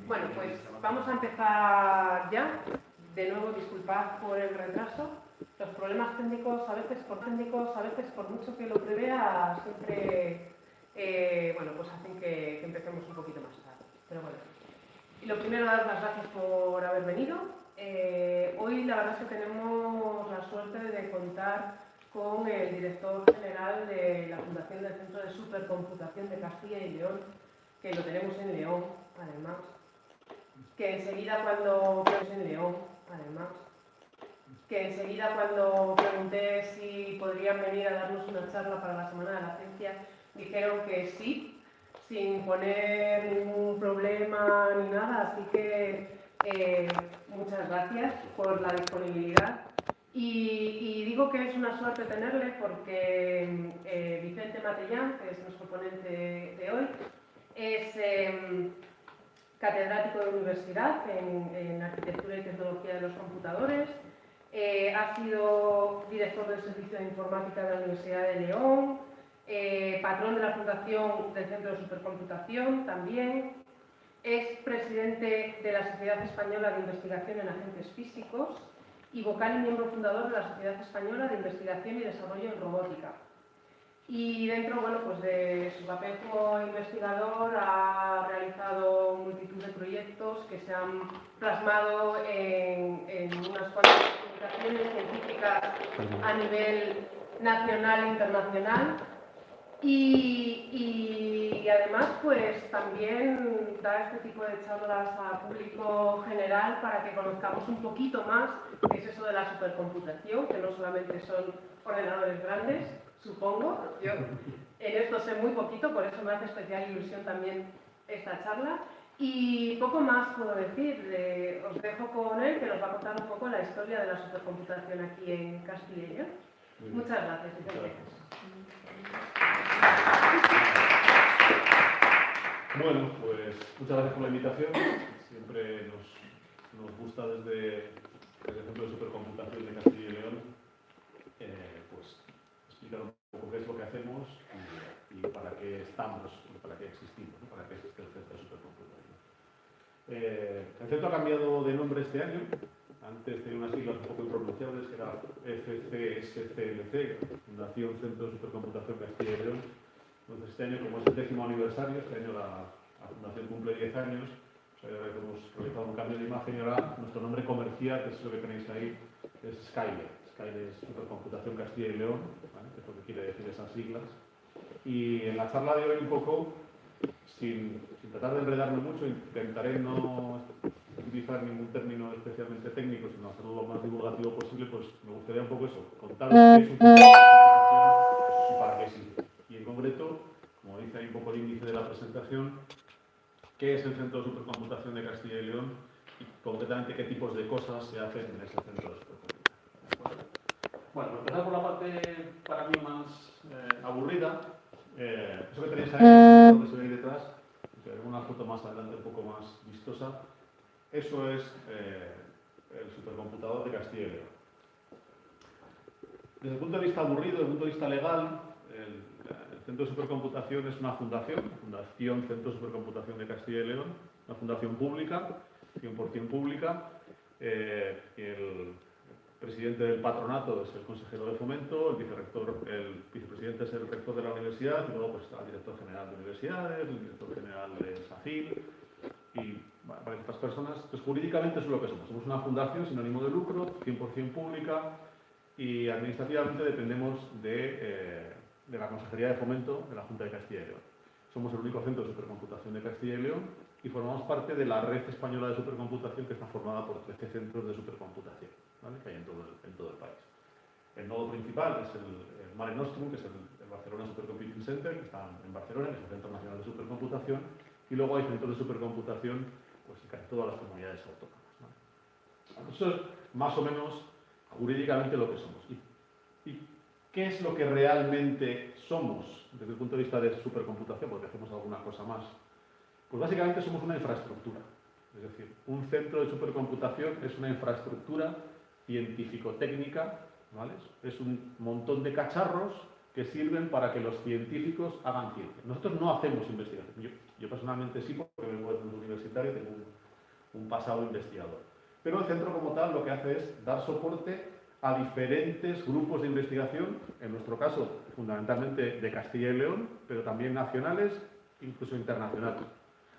Bueno, pues vamos a empezar ya. De nuevo, disculpad por el retraso. Los problemas técnicos, a veces por mucho que lo prevea, siempre pues hacen que empecemos un poquito más tarde. Pero bueno, y lo primero, dar las gracias por haber venido. Hoy la verdad es que tenemos la suerte de contar con el director general de la Fundación del Centro de Supercomputación de Castilla y León, que lo tenemos en León, además. Que enseguida cuando pregunté si podrían venir a darnos una charla para la Semana de la Ciencia, dijeron que sí, sin poner ningún problema ni nada, así que muchas gracias por la disponibilidad. Y digo que es una suerte tenerle porque Vicente Matellán, que es nuestro ponente de hoy, es catedrático de universidad en Arquitectura y Tecnología de los Computadores, ha sido director del Servicio de Informática de la Universidad de León, patrón de la Fundación del Centro de Supercomputación también, es presidente de la Sociedad Española de Investigación en Agentes Físicos y vocal y miembro fundador de la Sociedad Española de Investigación y Desarrollo en Robótica. Y dentro, pues de su papel como investigador ha realizado multitud de proyectos que se han plasmado en unas cuantas publicaciones científicas a nivel nacional e internacional. Y además, pues también da este tipo de charlas a público general para que conozcamos un poquito más qué es eso de la supercomputación, que no solamente son ordenadores grandes, supongo. Yo en esto sé muy poquito, por eso me hace especial ilusión también esta charla. Y poco más puedo decir. Os dejo con él, que nos va a contar un poco la historia de la supercomputación aquí en Castilla y León. Muchas gracias, Vicente. Bueno, pues muchas gracias por la invitación. Siempre nos gusta desde el Centro de Supercomputación de Castilla y León pues explicar un poco qué es lo que hacemos y para qué estamos, para qué existimos, ¿no? Para qué existe el Centro de Supercomputación. El centro ha cambiado de nombre este año. Antes tenía unas siglas un poco impronunciables, que era FCSCLC, Fundación Centro de Supercomputación Castilla y León. Entonces este año, como es el 10º aniversario, este año la Fundación cumple 10 años, hemos realizado un cambio de imagen y ahora nuestro nombre comercial, que es lo que tenéis ahí, es Skyler. Skyler es Supercomputación Castilla y León, ¿vale? Que es lo que quiere decir esas siglas. Y en la charla de hoy un poco, sin tratar de enredarme mucho, intentaré no utilizar ningún término especialmente técnico, sino hacerlo lo más divulgativo posible. Pues me gustaría un poco eso, contaros qué es un supercomputación y para qué sirve. Y en concreto, como dice ahí un poco el índice de la presentación, qué es el Centro de Supercomputación de Castilla y León y concretamente qué tipos de cosas se hacen en ese centro de supercomputación. Bueno, empezar por la parte para mí más aburrida. Eso que tenéis ahí, lo que se ve ahí detrás, que haré una foto más adelante un poco más vistosa, eso es el supercomputador de Castilla y León. Desde el punto de vista aburrido, desde el punto de vista legal, el Centro de Supercomputación es una fundación, Centro de Supercomputación de Castilla y León, una fundación pública, 100% pública. El presidente del patronato es el consejero de fomento, el vicepresidente es el rector de la universidad y luego pues, está el director general de universidades, el director general de SACIL y varias otras personas. Entonces, jurídicamente eso es lo que somos. Somos una fundación sin ánimo de lucro, 100% pública y administrativamente dependemos de la Consejería de Fomento de la Junta de Castilla y León. Somos el único centro de supercomputación de Castilla y León y formamos parte de la red española de supercomputación que está formada por 13 centros de supercomputación, ¿vale? Que hay en todo el país. El nodo principal es el Mare Nostrum, que es el Barcelona Supercomputing Center, que está en Barcelona, que es el Centro Nacional de Supercomputación, y luego hay centros de supercomputación pues, en casi todas las comunidades autónomas, ¿vale? Eso es más o menos jurídicamente lo que somos. ¿Y qué es lo que realmente somos desde el punto de vista de supercomputación? Porque hacemos alguna cosa más. Pues básicamente somos una infraestructura. Es decir, un centro de supercomputación es una infraestructura científico-técnica, ¿vale? Es un montón de cacharros que sirven para que los científicos hagan ciencia. Nosotros no hacemos investigación. Yo personalmente sí, porque vengo del mundo universitario, tengo un pasado investigador. Pero el centro como tal lo que hace es dar soporte a diferentes grupos de investigación, en nuestro caso fundamentalmente de Castilla y León, pero también nacionales, incluso internacionales.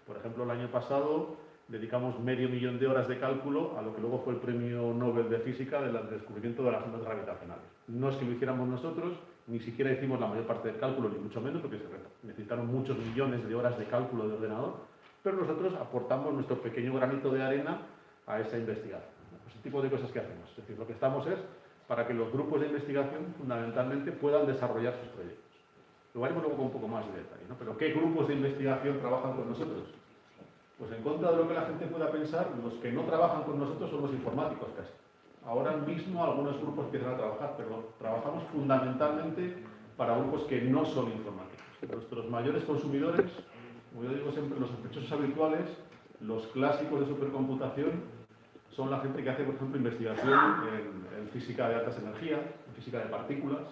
Por ejemplo, el año pasado dedicamos 500.000 de horas de cálculo a lo que luego fue el Premio Nobel de Física del descubrimiento de las ondas gravitacionales. No es que lo hiciéramos nosotros, ni siquiera hicimos la mayor parte del cálculo, ni mucho menos, porque se necesitaron muchos millones de horas de cálculo de ordenador, pero nosotros aportamos nuestro pequeño granito de arena a esa investigación. Pues el tipo de cosas que hacemos. Es decir, lo que estamos es para que los grupos de investigación fundamentalmente puedan desarrollar sus proyectos. Lo haremos luego con un poco más de detalle, ¿no? Pero ¿qué grupos de investigación trabajan con nosotros? Pues en contra de lo que la gente pueda pensar, los que no trabajan con nosotros son los informáticos casi. Ahora mismo algunos grupos empiezan a trabajar, pero trabajamos fundamentalmente para grupos que no son informáticos. Nuestros mayores consumidores, como yo digo siempre, los sospechosos habituales, los clásicos de supercomputación, son la gente que hace, por ejemplo, investigación en física de altas energías, en física de partículas,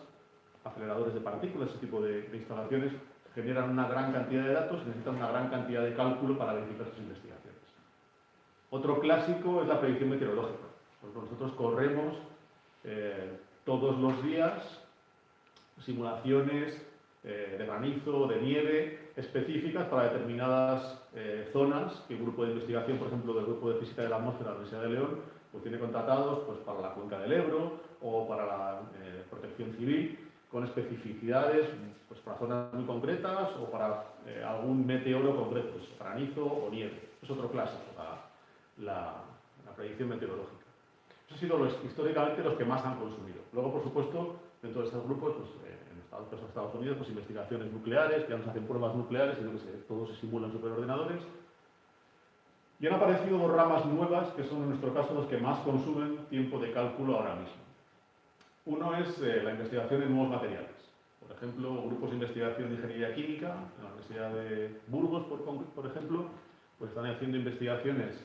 aceleradores de partículas, ese tipo de instalaciones generan una gran cantidad de datos y necesitan una gran cantidad de cálculo para verificar sus investigaciones. Otro clásico es la predicción meteorológica. Nosotros corremos todos los días simulaciones de granizo, de nieve, específicas para determinadas zonas que un grupo de investigación, por ejemplo, del Grupo de Física de la Atmósfera de la Universidad de León, pues tiene contratados pues, para la cuenca del Ebro o para la protección civil, con especificidades pues, para zonas muy concretas o para algún meteoro concreto, pues, granizo o nieve. Es otro clásico, la predicción meteorológica. Esos han sido históricamente los que más han consumido. Luego, por supuesto, dentro de estos grupos, pues, en Estados Unidos, pues, investigaciones nucleares, que ya nos hacen pruebas nucleares, y todo se simula en superordenadores. Y han aparecido dos ramas nuevas, que son en nuestro caso los que más consumen tiempo de cálculo ahora mismo. Uno es la investigación en nuevos materiales. Por ejemplo, grupos de investigación de ingeniería química, en la Universidad de Burgos, por ejemplo, pues están haciendo investigaciones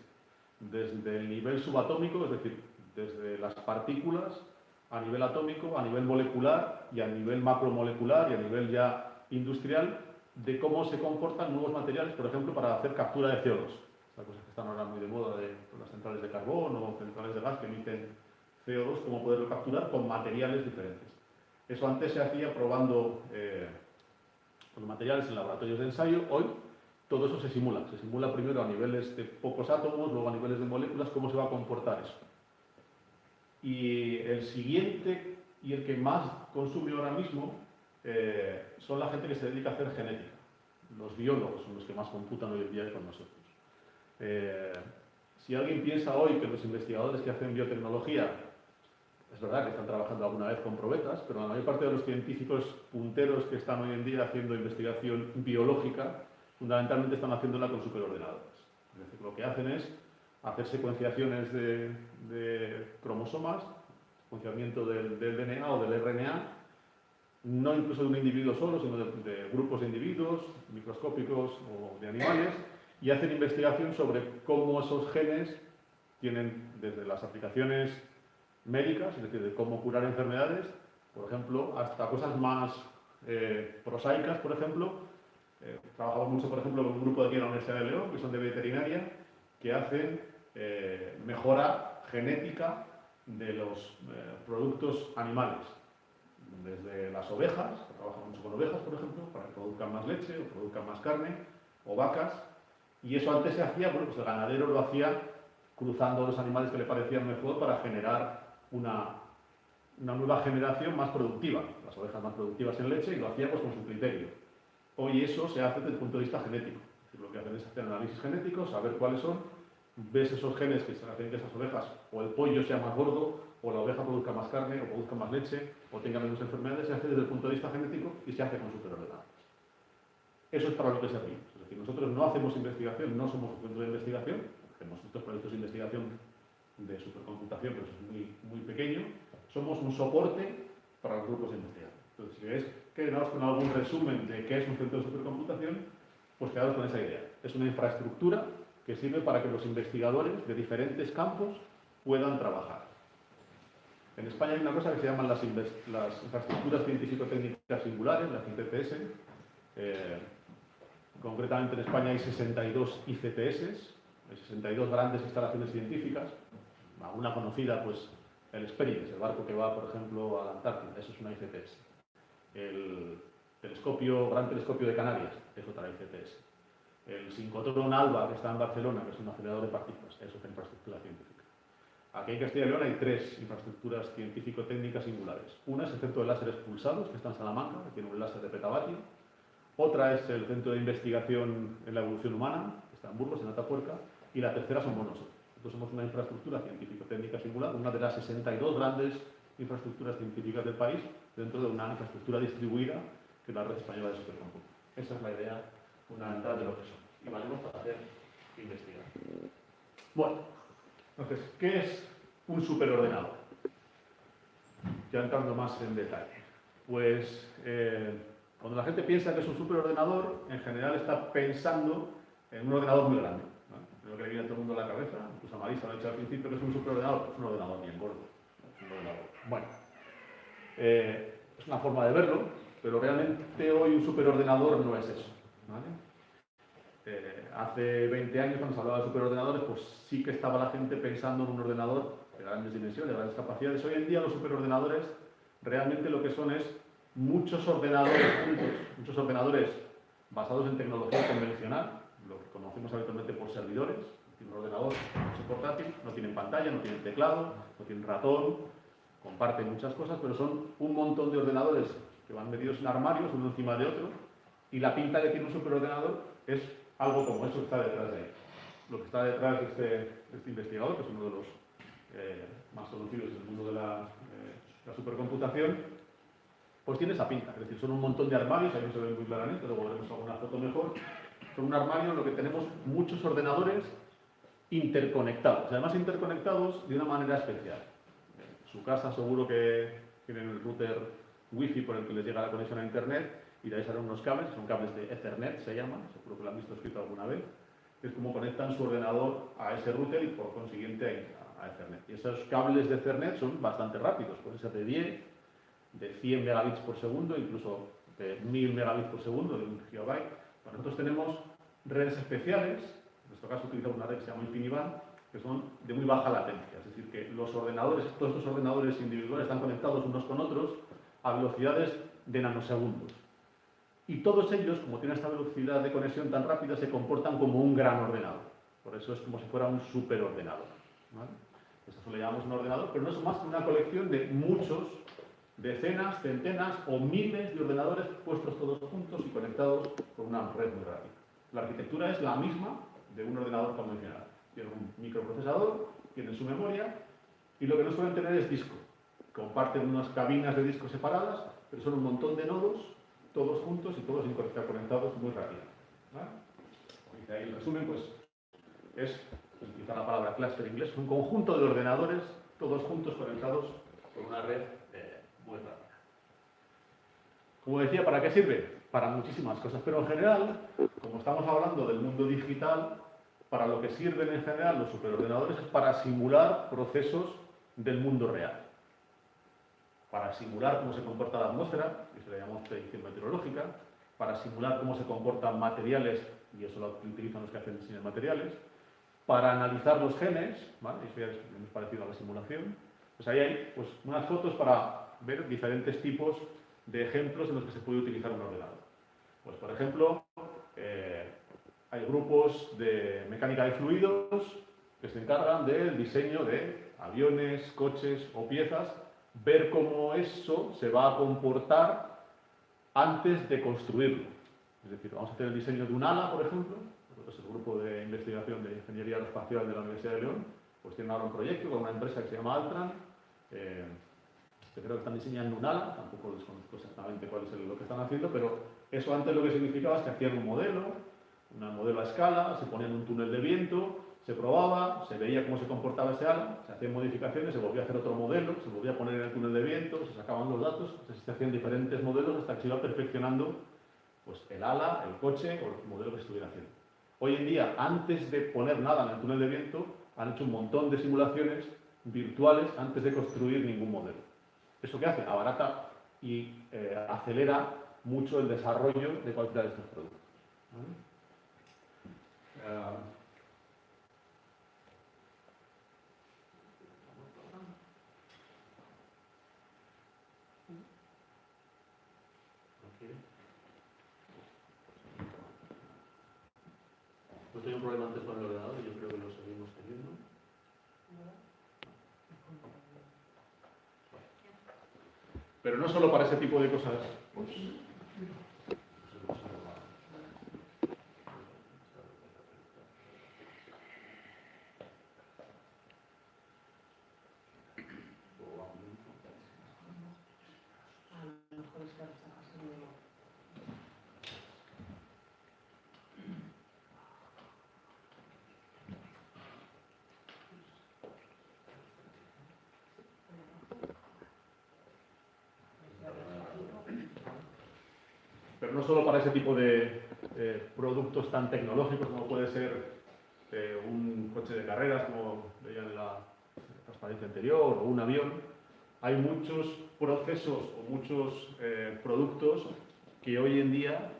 desde el nivel subatómico, es decir, desde las partículas, a nivel atómico, a nivel molecular y a nivel macromolecular y a nivel ya industrial, de cómo se comportan nuevos materiales, por ejemplo, para hacer captura de CO2. Estas cosas que están ahora muy de moda de las centrales de carbón o centrales de gas que emiten CO2, cómo poderlo capturar con materiales diferentes. Eso antes se hacía probando los materiales en laboratorios de ensayo. Hoy todo eso se simula. Se simula primero a niveles de pocos átomos, luego a niveles de moléculas, cómo se va a comportar eso. Y el siguiente y el que más consume ahora mismo son la gente que se dedica a hacer genética. Los biólogos son los que más computan hoy en día con nosotros. Si alguien piensa hoy que los investigadores que hacen biotecnología, es verdad que están trabajando alguna vez con probetas, pero la mayor parte de los científicos punteros que están hoy en día haciendo investigación biológica, fundamentalmente están haciéndola con superordenadores. Es decir, lo que hacen es hacer secuenciaciones de cromosomas, secuenciamiento del DNA o del RNA, no incluso de un individuo solo, sino de grupos de individuos, microscópicos o de animales, y hacen investigación sobre cómo esos genes tienen desde las aplicaciones médicas, es decir, de cómo curar enfermedades, por ejemplo, hasta cosas más prosaicas, por ejemplo. Trabajamos mucho, por ejemplo, con un grupo de aquí en la Universidad de León, que son de veterinaria, que hacen mejora genética de los productos animales. Desde las ovejas, que trabajan mucho con ovejas, por ejemplo, para que produzcan más leche o produzcan más carne, o vacas. Y eso antes se hacía, bueno, pues el ganadero lo hacía cruzando los animales que le parecían mejor para generar una nueva generación más productiva, las ovejas más productivas en leche, y lo hacía pues con su criterio. Hoy eso se hace desde el punto de vista genético. Es decir, lo que hacen es hacer análisis genéticos, saber cuáles son, ves esos genes que hacen que esas ovejas o el pollo sea más gordo, o la oveja produzca más carne, o produzca más leche, o tenga menos enfermedades, se hace desde el punto de vista genético y se hace con superordenadores. Eso es para lo que servimos. Es decir, nosotros no hacemos investigación, no somos un centro de investigación, hacemos estos proyectos de investigación de supercomputación, pero eso es muy, muy pequeño. Somos un soporte para los grupos de investigación. Entonces, si queréis quedaros con algún resumen de qué es un centro de supercomputación, pues quedaros con esa idea. Es una infraestructura que sirve para que los investigadores de diferentes campos puedan trabajar. En España hay una cosa que se llaman las infraestructuras científico-técnicas singulares, las ICTS. Concretamente en España hay 62 ICTS, Hay 62 grandes instalaciones científicas, una conocida, pues, el Hesperides, el barco que va, por ejemplo, a la Antártida, eso es una ICTS. El Gran Telescopio de Canarias, es otra ICTS. El sincrotrón ALBA, que está en Barcelona, que es un acelerador de partículas, es otra infraestructura científica. Aquí en Castilla y León hay 3 infraestructuras científico-técnicas singulares. Una es el Centro de Láseres Pulsados, que está en Salamanca, que tiene un láser de petavatio. Otra es el Centro de Investigación en la Evolución Humana, que está en Burgos, en Atapuerca. Y la tercera somos nosotros. Nosotros somos una infraestructura científico-técnica singular, una de las 62 grandes infraestructuras científicas del país, dentro de una infraestructura distribuida, que es la Red Española de Supercómputo. Esa es la idea fundamental de lo que somos. Y valemos para hacer investigación. Bueno, entonces, ¿qué es un superordenador? Ya entrando más en detalle. Pues, cuando la gente piensa que es un superordenador, en general está pensando en un ordenador muy grande. Lo que le viene a todo el mundo a la cabeza, incluso a Marisa lo ha dicho al principio, que es un superordenador, pues un ordenador bien gordo. Es un ordenador. Bueno, es una forma de verlo, pero realmente hoy un superordenador no es eso. ¿Vale? Hace 20 años, cuando se hablaba de superordenadores, pues sí que estaba la gente pensando en un ordenador de grandes dimensiones, de grandes capacidades. Hoy en día los superordenadores realmente lo que son es muchos ordenadores juntos, muchos ordenadores basados en tecnología convencional, lo que conocemos habitualmente por servidores. Tiene un ordenador, es portátil, no tienen pantalla, no tienen teclado, no tienen ratón, comparten muchas cosas, pero son un montón de ordenadores que van metidos en armarios, uno encima de otro, y la pinta que tiene un superordenador es algo como eso que está detrás de ahí. Lo que está detrás de este investigador, que es uno de los más conocidos en el mundo de la supercomputación, pues tiene esa pinta. Es decir, son un montón de armarios, ahí no se ve muy claramente, luego veremos alguna foto mejor. Son un armario en lo que tenemos muchos ordenadores interconectados, además interconectados de una manera especial. En su casa seguro que tienen el router wifi por el que les llega la conexión a internet, y de ahí salen unos cables, son cables de Ethernet, se llaman, seguro que lo han visto escrito alguna vez, que es como conectan su ordenador a ese router y por consiguiente a Ethernet. Y esos cables de Ethernet son bastante rápidos, pueden ser de 10, de 100 megabits por segundo, incluso de 1000 megabits por segundo, de 1 gigabyte. Nosotros tenemos redes especiales, en nuestro caso utilizamos una red que se llama InfiniBand, que son de muy baja latencia, es decir, que los ordenadores, todos estos ordenadores individuales están conectados unos con otros a velocidades de nanosegundos. Y todos ellos, como tienen esta velocidad de conexión tan rápida, se comportan como un gran ordenador. Por eso es como si fuera un superordenador. ¿Vale? Eso le llamamos un ordenador, pero no es más que una colección de muchos, decenas, centenas o miles de ordenadores puestos todos juntos y conectados por una red muy rápida. La arquitectura es la misma de un ordenador convencional. Tiene un microprocesador, tiene su memoria, y lo que no suelen tener es disco. Comparten unas cabinas de disco separadas, pero son un montón de nodos, todos juntos y todos interconectados muy rápido. ¿Vale? Y de ahí el resumen, pues, es, utilizar la palabra cluster en inglés, un conjunto de ordenadores, todos juntos conectados por una red muy rápida. Como decía, ¿para qué sirve? Para muchísimas cosas, pero en general, como estamos hablando del mundo digital, para lo que sirven en general los superordenadores es para simular procesos del mundo real. Para simular cómo se comporta la atmósfera, que se le llama predicción meteorológica, para simular cómo se comportan materiales, y eso lo utilizan los que hacen diseño de materiales, para analizar los genes, ¿vale? Eso ya es parecido a la simulación. Pues ahí hay pues, unas fotos para ver diferentes tipos de ejemplos en los que se puede utilizar un ordenador. Pues, por ejemplo, hay grupos de mecánica de fluidos que se encargan del diseño de aviones, coches o piezas, ver cómo eso se va a comportar antes de construirlo. Es decir, vamos a hacer el diseño de un ala, por ejemplo. Nosotros, el grupo de investigación de ingeniería aeroespacial de la Universidad de León, pues tiene ahora un proyecto con una empresa que se llama Altran, que creo que están diseñando un ala, tampoco desconozco exactamente cuál es lo que están haciendo, pero eso antes lo que significaba es que hacían un modelo a escala, se ponían un túnel de viento, se probaba, se veía cómo se comportaba ese ala, se hacían modificaciones, se volvía a hacer otro modelo, se volvía a poner en el túnel de viento, se sacaban los datos, se hacían diferentes modelos hasta que se iba perfeccionando pues, el ala, el coche o el modelo que se estuviera haciendo. Hoy en día, antes de poner nada en el túnel de viento, han hecho un montón de simulaciones virtuales antes de construir ningún modelo. ¿Eso qué hace? Abarata y acelera mucho el desarrollo de cualquiera de estos productos. ¿Vale? un problema antes con el ordenador y yo creo que lo seguimos teniendo. Pero no solo para ese tipo de cosas, pues... Pero no solo para ese tipo de productos tan tecnológicos como puede ser un coche de carreras, como veían en la transparencia anterior, o un avión. Hay muchos procesos o muchos productos que hoy en día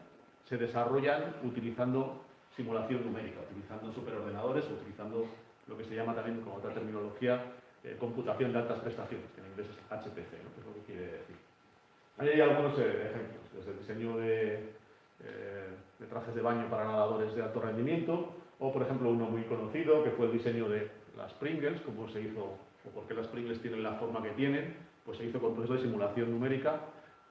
se desarrollan utilizando simulación numérica, utilizando superordenadores, utilizando lo que se llama también, con otra terminología, computación de altas prestaciones, que en inglés es HPC, ¿no? Que es lo que quiere decir. Ahí hay algunos ejemplos, desde el diseño de trajes de baño para nadadores de alto rendimiento, o por ejemplo uno muy conocido, que fue el diseño de las Pringles, cómo se hizo, o por qué las Pringles tienen la forma que tienen, pues se hizo con proceso de simulación numérica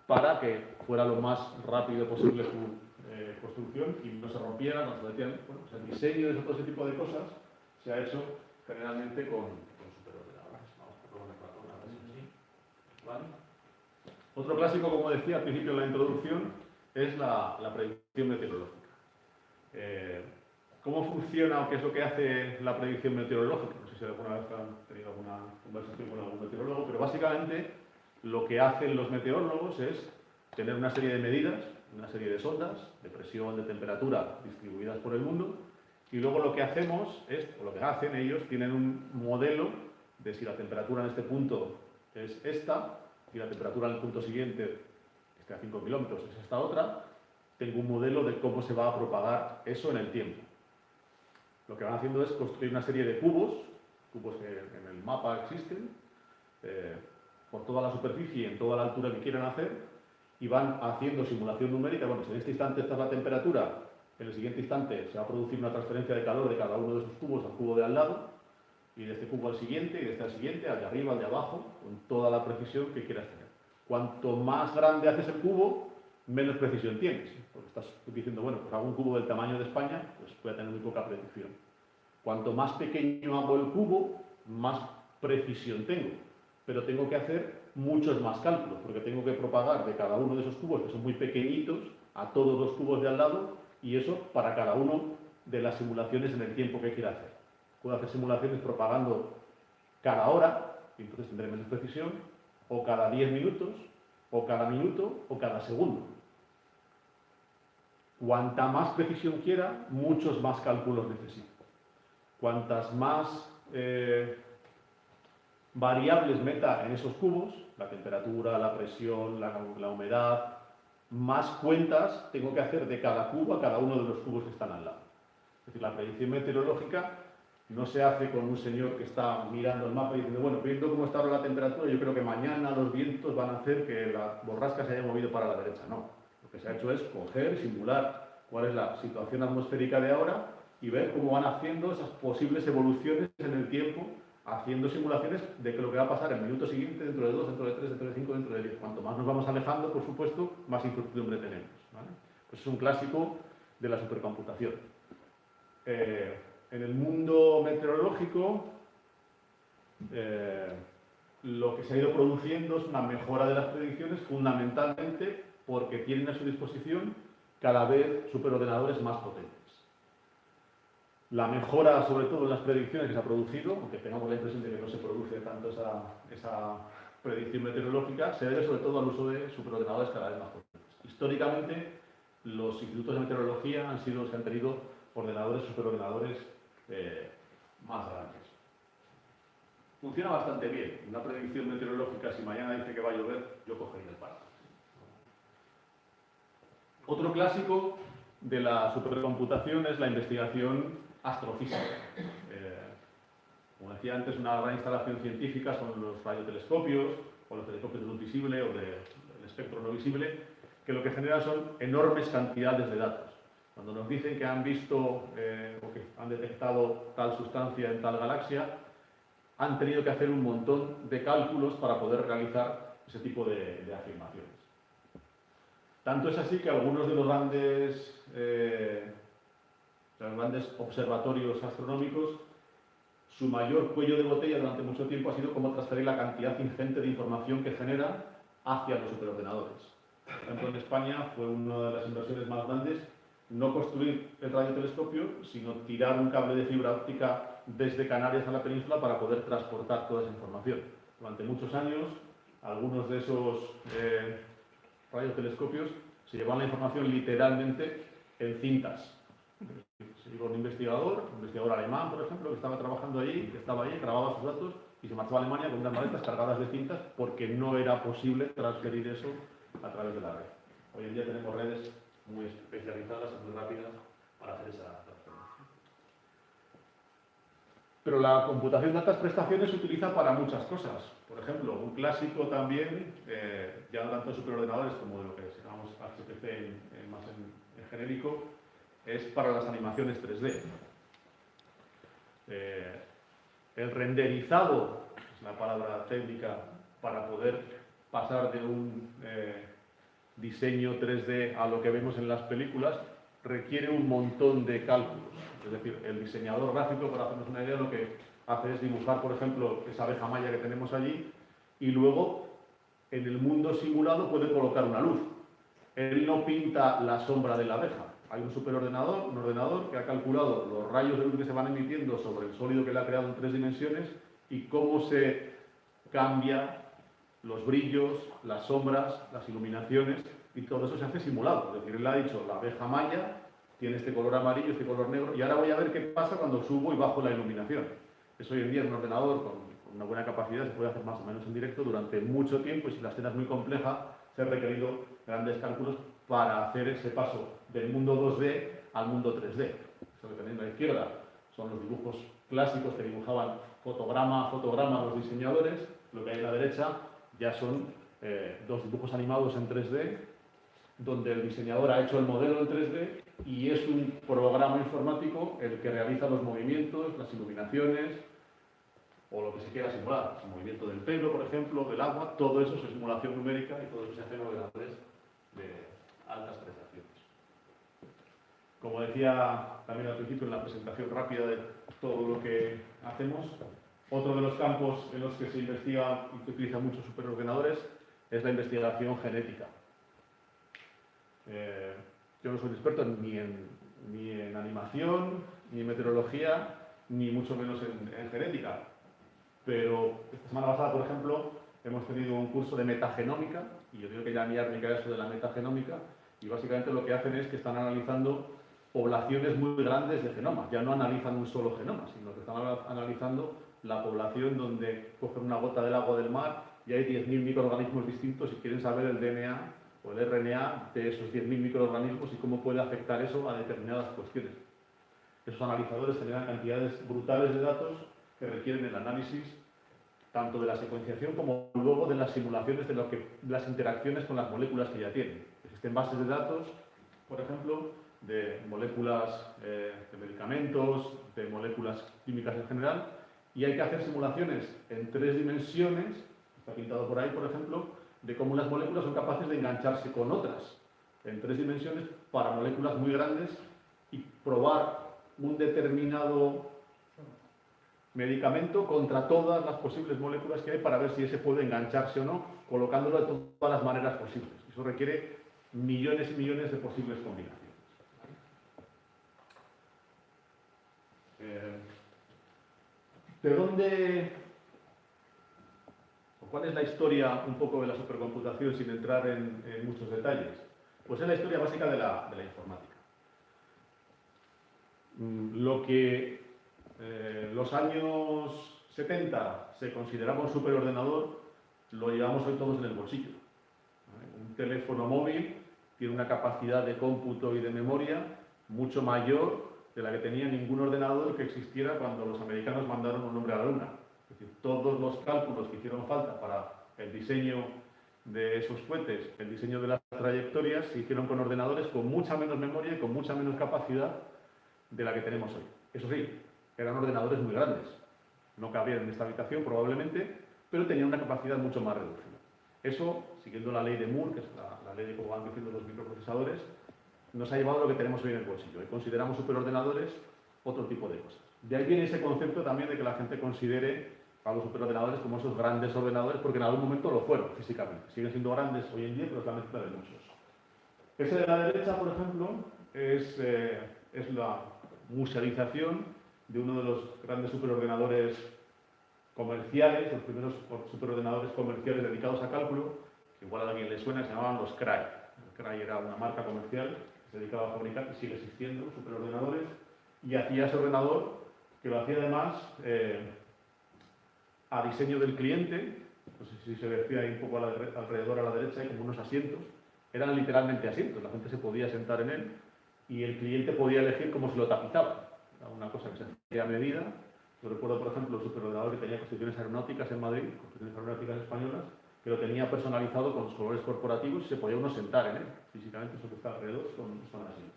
para que fuera lo más rápido posible su construcción y no se rompiera, no se decían, bueno, pues el diseño de todo ese tipo de cosas se ha hecho generalmente con superordenadores. Vamos a probar una versión así. ¿Vale? Otro clásico, como decía al principio en la introducción, es la predicción meteorológica. ¿Cómo funciona o qué es lo que hace la predicción meteorológica? No sé si alguna vez han tenido alguna conversación con algún meteorólogo, pero básicamente lo que hacen los meteorólogos es tener una serie de medidas, una serie de sondas de presión, de temperatura distribuidas por el mundo, y luego lo que hacemos es, o lo que hacen ellos, tienen un modelo de si la temperatura en este punto es esta, y la temperatura en el punto siguiente, que esté a 5 kilómetros, es esta otra, tengo un modelo de cómo se va a propagar eso en el tiempo. Lo que van haciendo es construir una serie de cubos que en el mapa existen, por toda la superficie y en toda la altura que quieran hacer, y van haciendo simulación numérica. Bueno, si en este instante está la temperatura, en el siguiente instante se va a producir una transferencia de calor de cada uno de esos cubos al cubo de al lado, y de este cubo al siguiente, y de este al siguiente, al de arriba, al de abajo, con toda la precisión que quieras tener. Cuanto más grande haces el cubo, menos precisión tienes. Porque estás diciendo, bueno, pues hago un cubo del tamaño de España, pues voy a tener muy poca precisión. Cuanto más pequeño hago el cubo, más precisión tengo. Pero tengo que hacer muchos más cálculos, porque tengo que propagar de cada uno de esos cubos, que son muy pequeñitos, a todos los cubos de al lado, y eso para cada uno de las simulaciones en el tiempo que quiera hacer. Puedo hacer simulaciones propagando cada hora, y entonces tendré menos precisión, o cada 10 minutos, o cada minuto, o cada segundo. Cuanta más precisión quiera, muchos más cálculos necesito. Cuantas más variables meta en esos cubos, la temperatura, la presión, la humedad, más cuentas tengo que hacer de cada cubo a cada uno de los cubos que están al lado. Es decir, la predicción meteorológica no se hace con un señor que está mirando el mapa y diciendo, bueno, viendo cómo está ahora la temperatura, yo creo que mañana los vientos van a hacer que la borrasca se haya movido para la derecha. No. Lo que se ha hecho es coger, simular cuál es la situación atmosférica de ahora y ver cómo van haciendo esas posibles evoluciones en el tiempo, haciendo simulaciones de lo que va a pasar en el minuto siguiente, dentro de 2, dentro de 3, dentro de 5, dentro de 10. Cuanto más nos vamos alejando, por supuesto, más incertidumbre tenemos. ¿Vale? Pues es un clásico de la supercomputación. En el mundo meteorológico, lo que se ha ido produciendo es una mejora de las predicciones, fundamentalmente porque tienen a su disposición cada vez superordenadores más potentes. La mejora, sobre todo en las predicciones que se ha producido, aunque tengamos la impresión de que no se produce tanto esa predicción meteorológica, se debe sobre todo al uso de superordenadores cada vez más potentes. Históricamente, los institutos de meteorología han sido los que han tenido ordenadores, superordenadores más grandes. Funciona bastante bien. Una predicción meteorológica, si mañana dice que va a llover, yo cogería el paraguas. Otro clásico de la supercomputación es la investigación astrofísica. Como decía antes, una gran instalación científica son los radiotelescopios, o los telescopios de luz visible, o del espectro no visible, que lo que generan son enormes cantidades de datos. Cuando nos dicen que han visto o que han detectado tal sustancia en tal galaxia, han tenido que hacer un montón de cálculos para poder realizar ese tipo de afirmaciones. Tanto es así que algunos de los grandes observatorios astronómicos, su mayor cuello de botella durante mucho tiempo ha sido cómo transferir la cantidad ingente de información que genera hacia los superordenadores. Por ejemplo, en España fue una de las inversiones más grandes no construir el radiotelescopio, sino tirar un cable de fibra óptica desde Canarias a la península para poder transportar toda esa información. Durante muchos años, algunos de esos radiotelescopios se llevaban la información literalmente en cintas. Se llevó un investigador alemán, por ejemplo, que estaba trabajando allí, que estaba allí, grababa sus datos y se marchaba a Alemania con unas maletas cargadas de cintas porque no era posible transferir eso a través de la red. Hoy en día tenemos redes muy especializadas y muy rápidas para hacer esa transferencia. Pero la computación de altas prestaciones se utiliza para muchas cosas. Por ejemplo, un clásico también, ya no tanto en superordenadores como de lo que llamamos HPC más en genérico, es para las animaciones 3D. El renderizado, es la palabra técnica, para poder pasar de un diseño 3D a lo que vemos en las películas, requiere un montón de cálculos. Es decir, el diseñador gráfico, para hacernos una idea, lo que hace es dibujar, por ejemplo, esa abeja maya que tenemos allí, y luego, en el mundo simulado, puede colocar una luz. Él no pinta la sombra de la abeja. Hay un superordenador, un ordenador que ha calculado los rayos de luz que se van emitiendo sobre el sólido que él ha creado en 3 dimensiones y cómo se cambia los brillos, las sombras, las iluminaciones, y todo eso se hace simulado. Es decir, él ha dicho, la abeja maya tiene este color amarillo, este color negro, y ahora voy a ver qué pasa cuando subo y bajo la iluminación. Eso hoy en día en un ordenador con una buena capacidad se puede hacer más o menos en directo durante mucho tiempo, y si la escena es muy compleja, se han requerido grandes cálculos para hacer ese paso del mundo 2D al mundo 3D. Eso que tenéis a la izquierda son los dibujos clásicos que dibujaban fotograma a fotograma los diseñadores. Lo que hay a la derecha ya son dos dibujos animados en 3D, donde el diseñador ha hecho el modelo en 3D y es un programa informático el que realiza los movimientos, las iluminaciones o lo que se quiera simular. El movimiento del pelo, por ejemplo, del agua, todo eso es simulación numérica y todo eso se hace en ordenadores de altas prestaciones. Como decía también al principio en la presentación rápida de todo lo que hacemos, otro de los campos en los que se investiga y que utilizan muchos superordenadores es la investigación genética. Yo no soy experto ni en animación, ni en meteorología, ni mucho menos en genética. Pero esta semana pasada, por ejemplo, hemos tenido un curso de metagenómica, y yo tengo que llamarme a eso de la metagenómica, y básicamente lo que hacen es que están analizando poblaciones muy grandes de genomas. Ya no analizan un solo genoma, sino que están analizando la población donde cogen una gota del agua del mar y hay 10.000 microorganismos distintos y quieren saber el DNA o el RNA de esos 10.000 microorganismos y cómo puede afectar eso a determinadas cuestiones. Esos analizadores generan cantidades brutales de datos que requieren el análisis tanto de la secuenciación como luego de las simulaciones de las interacciones con las moléculas que ya tienen. Existen bases de datos, por ejemplo, de moléculas de medicamentos, de moléculas químicas en general, y hay que hacer simulaciones en 3 dimensiones, está pintado por ahí, por ejemplo, de cómo las moléculas son capaces de engancharse con otras en 3 dimensiones para moléculas muy grandes y probar un determinado medicamento contra todas las posibles moléculas que hay para ver si ese puede engancharse o no, colocándolo de todas las maneras posibles. Eso requiere millones y millones de posibles combinaciones. ¿De dónde o cuál es la historia un poco de la supercomputación sin entrar en muchos detalles? Pues es la historia básica de la informática. Lo que los años 70 se consideraba un superordenador, lo llevamos hoy todos en el bolsillo. Un teléfono móvil tiene una capacidad de cómputo y de memoria mucho mayor de la que tenía ningún ordenador que existiera cuando los americanos mandaron un hombre a la luna. Es decir, todos los cálculos que hicieron falta para el diseño de esos cohetes, el diseño de las trayectorias, se hicieron con ordenadores con mucha menos memoria y con mucha menos capacidad de la que tenemos hoy. Eso sí, eran ordenadores muy grandes. No cabían en esta habitación probablemente, pero tenían una capacidad mucho más reducida. Eso, siguiendo la ley de Moore, que es la ley de cómo van creciendo los microprocesadores, nos ha llevado a lo que tenemos hoy en el bolsillo. Y consideramos superordenadores otro tipo de cosas. De ahí viene ese concepto también de que la gente considere a los superordenadores como esos grandes ordenadores, porque en algún momento lo fueron físicamente. Siguen siendo grandes hoy en día, pero es la mezcla de muchos. Ese de la derecha, por ejemplo, es la musealización de uno de los grandes superordenadores comerciales, los primeros superordenadores comerciales dedicados a cálculo, que igual a alguien le suena, se llamaban los Cray. El Cray era una marca comercial que se dedicaba a fabricar, y sigue existiendo, superordenadores, y hacía ese ordenador, que lo hacía además a diseño del cliente. No sé si se decía ahí un poco alrededor a la derecha, hay como unos asientos, eran literalmente asientos, la gente se podía sentar en él, y el cliente podía elegir cómo se lo tapizaba. Era una cosa que se hacía a medida. Yo recuerdo, por ejemplo, el superordenador que tenía construcciones aeronáuticas en Madrid, construcciones aeronáuticas españolas, que lo tenía personalizado con los colores corporativos y se podía uno sentar en él. Físicamente eso que está alrededor son asientos.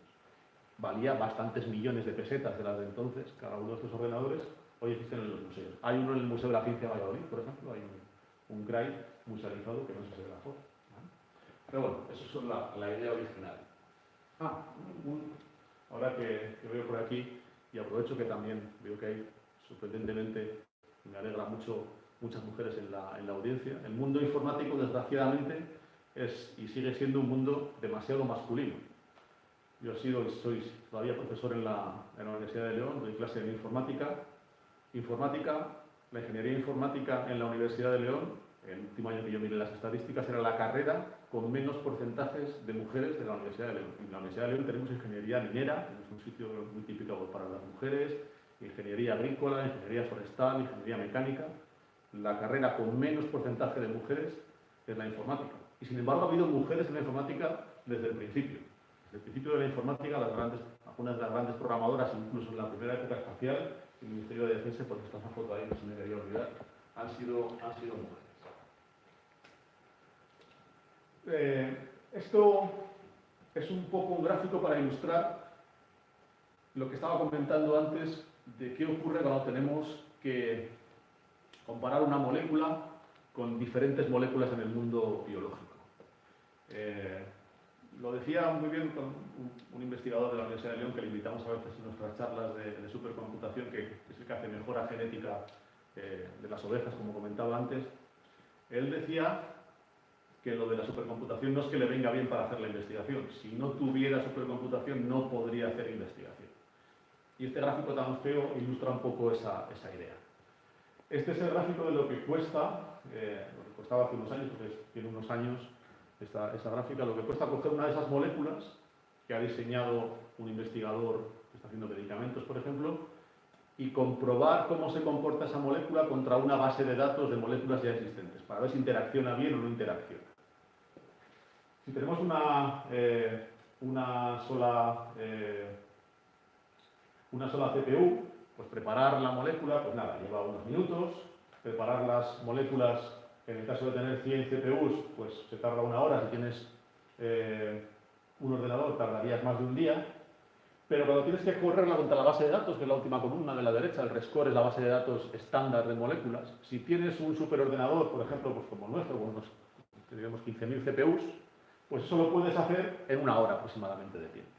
Valía bastantes millones de pesetas de las de entonces, cada uno de estos ordenadores. Hoy existen en los museos. Hay uno en el Museo de la Ciencia de Valladolid, por ejemplo, hay un Cray musealizado que no se ve la foto. Pero bueno, eso es la idea original. Ahora que veo por aquí, y aprovecho que también veo que hay, sorprendentemente, me alegra mucho, muchas mujeres en la audiencia. El mundo informático, desgraciadamente, es y sigue siendo un mundo demasiado masculino. Yo soy todavía profesor en la Universidad de León, doy clase de informática. La ingeniería informática en la Universidad de León, el último año que yo miré las estadísticas, era la carrera con menos porcentajes de mujeres de la Universidad de León. En la Universidad de León tenemos ingeniería minera, que es un sitio muy típico para las mujeres, ingeniería agrícola, ingeniería forestal, ingeniería mecánica. La carrera con menos porcentaje de mujeres es la informática. Y sin embargo ha habido mujeres en la informática desde el principio. Desde el principio de la informática, algunas de las grandes programadoras, incluso en la primera época espacial, el Ministerio de Defensa, porque está esa foto ahí, no se me quería olvidar, han sido mujeres. Esto es un poco un gráfico para ilustrar lo que estaba comentando antes de qué ocurre cuando tenemos que comparar una molécula con diferentes moléculas en el mundo biológico. Lo decía muy bien un investigador de la Universidad de León, que le invitamos a veces en nuestras charlas de supercomputación, que es el que hace mejora genética de las ovejas, como comentaba antes. Él decía que lo de la supercomputación no es que le venga bien para hacer la investigación. Si no tuviera supercomputación, no podría hacer investigación. Y este gráfico tan feo ilustra un poco esa idea. Este es el gráfico de lo que cuesta, lo que costaba hace unos años, porque tiene unos años esa gráfica, lo que cuesta coger una de esas moléculas que ha diseñado un investigador que está haciendo medicamentos, por ejemplo, y comprobar cómo se comporta esa molécula contra una base de datos de moléculas ya existentes, para ver si interacciona bien o no interacciona. Si tenemos una sola CPU, pues preparar la molécula, pues nada, lleva unos minutos. Preparar las moléculas, en el caso de tener 100 CPUs, pues se tarda una hora. Si tienes un ordenador, tardarías más de un día. Pero cuando tienes que correrla contra la base de datos, que es la última columna de la derecha, el RESCORE es la base de datos estándar de moléculas. Si tienes un superordenador, por ejemplo, pues como el nuestro, con unos, digamos, 15.000 CPUs, pues eso lo puedes hacer en una hora aproximadamente de tiempo.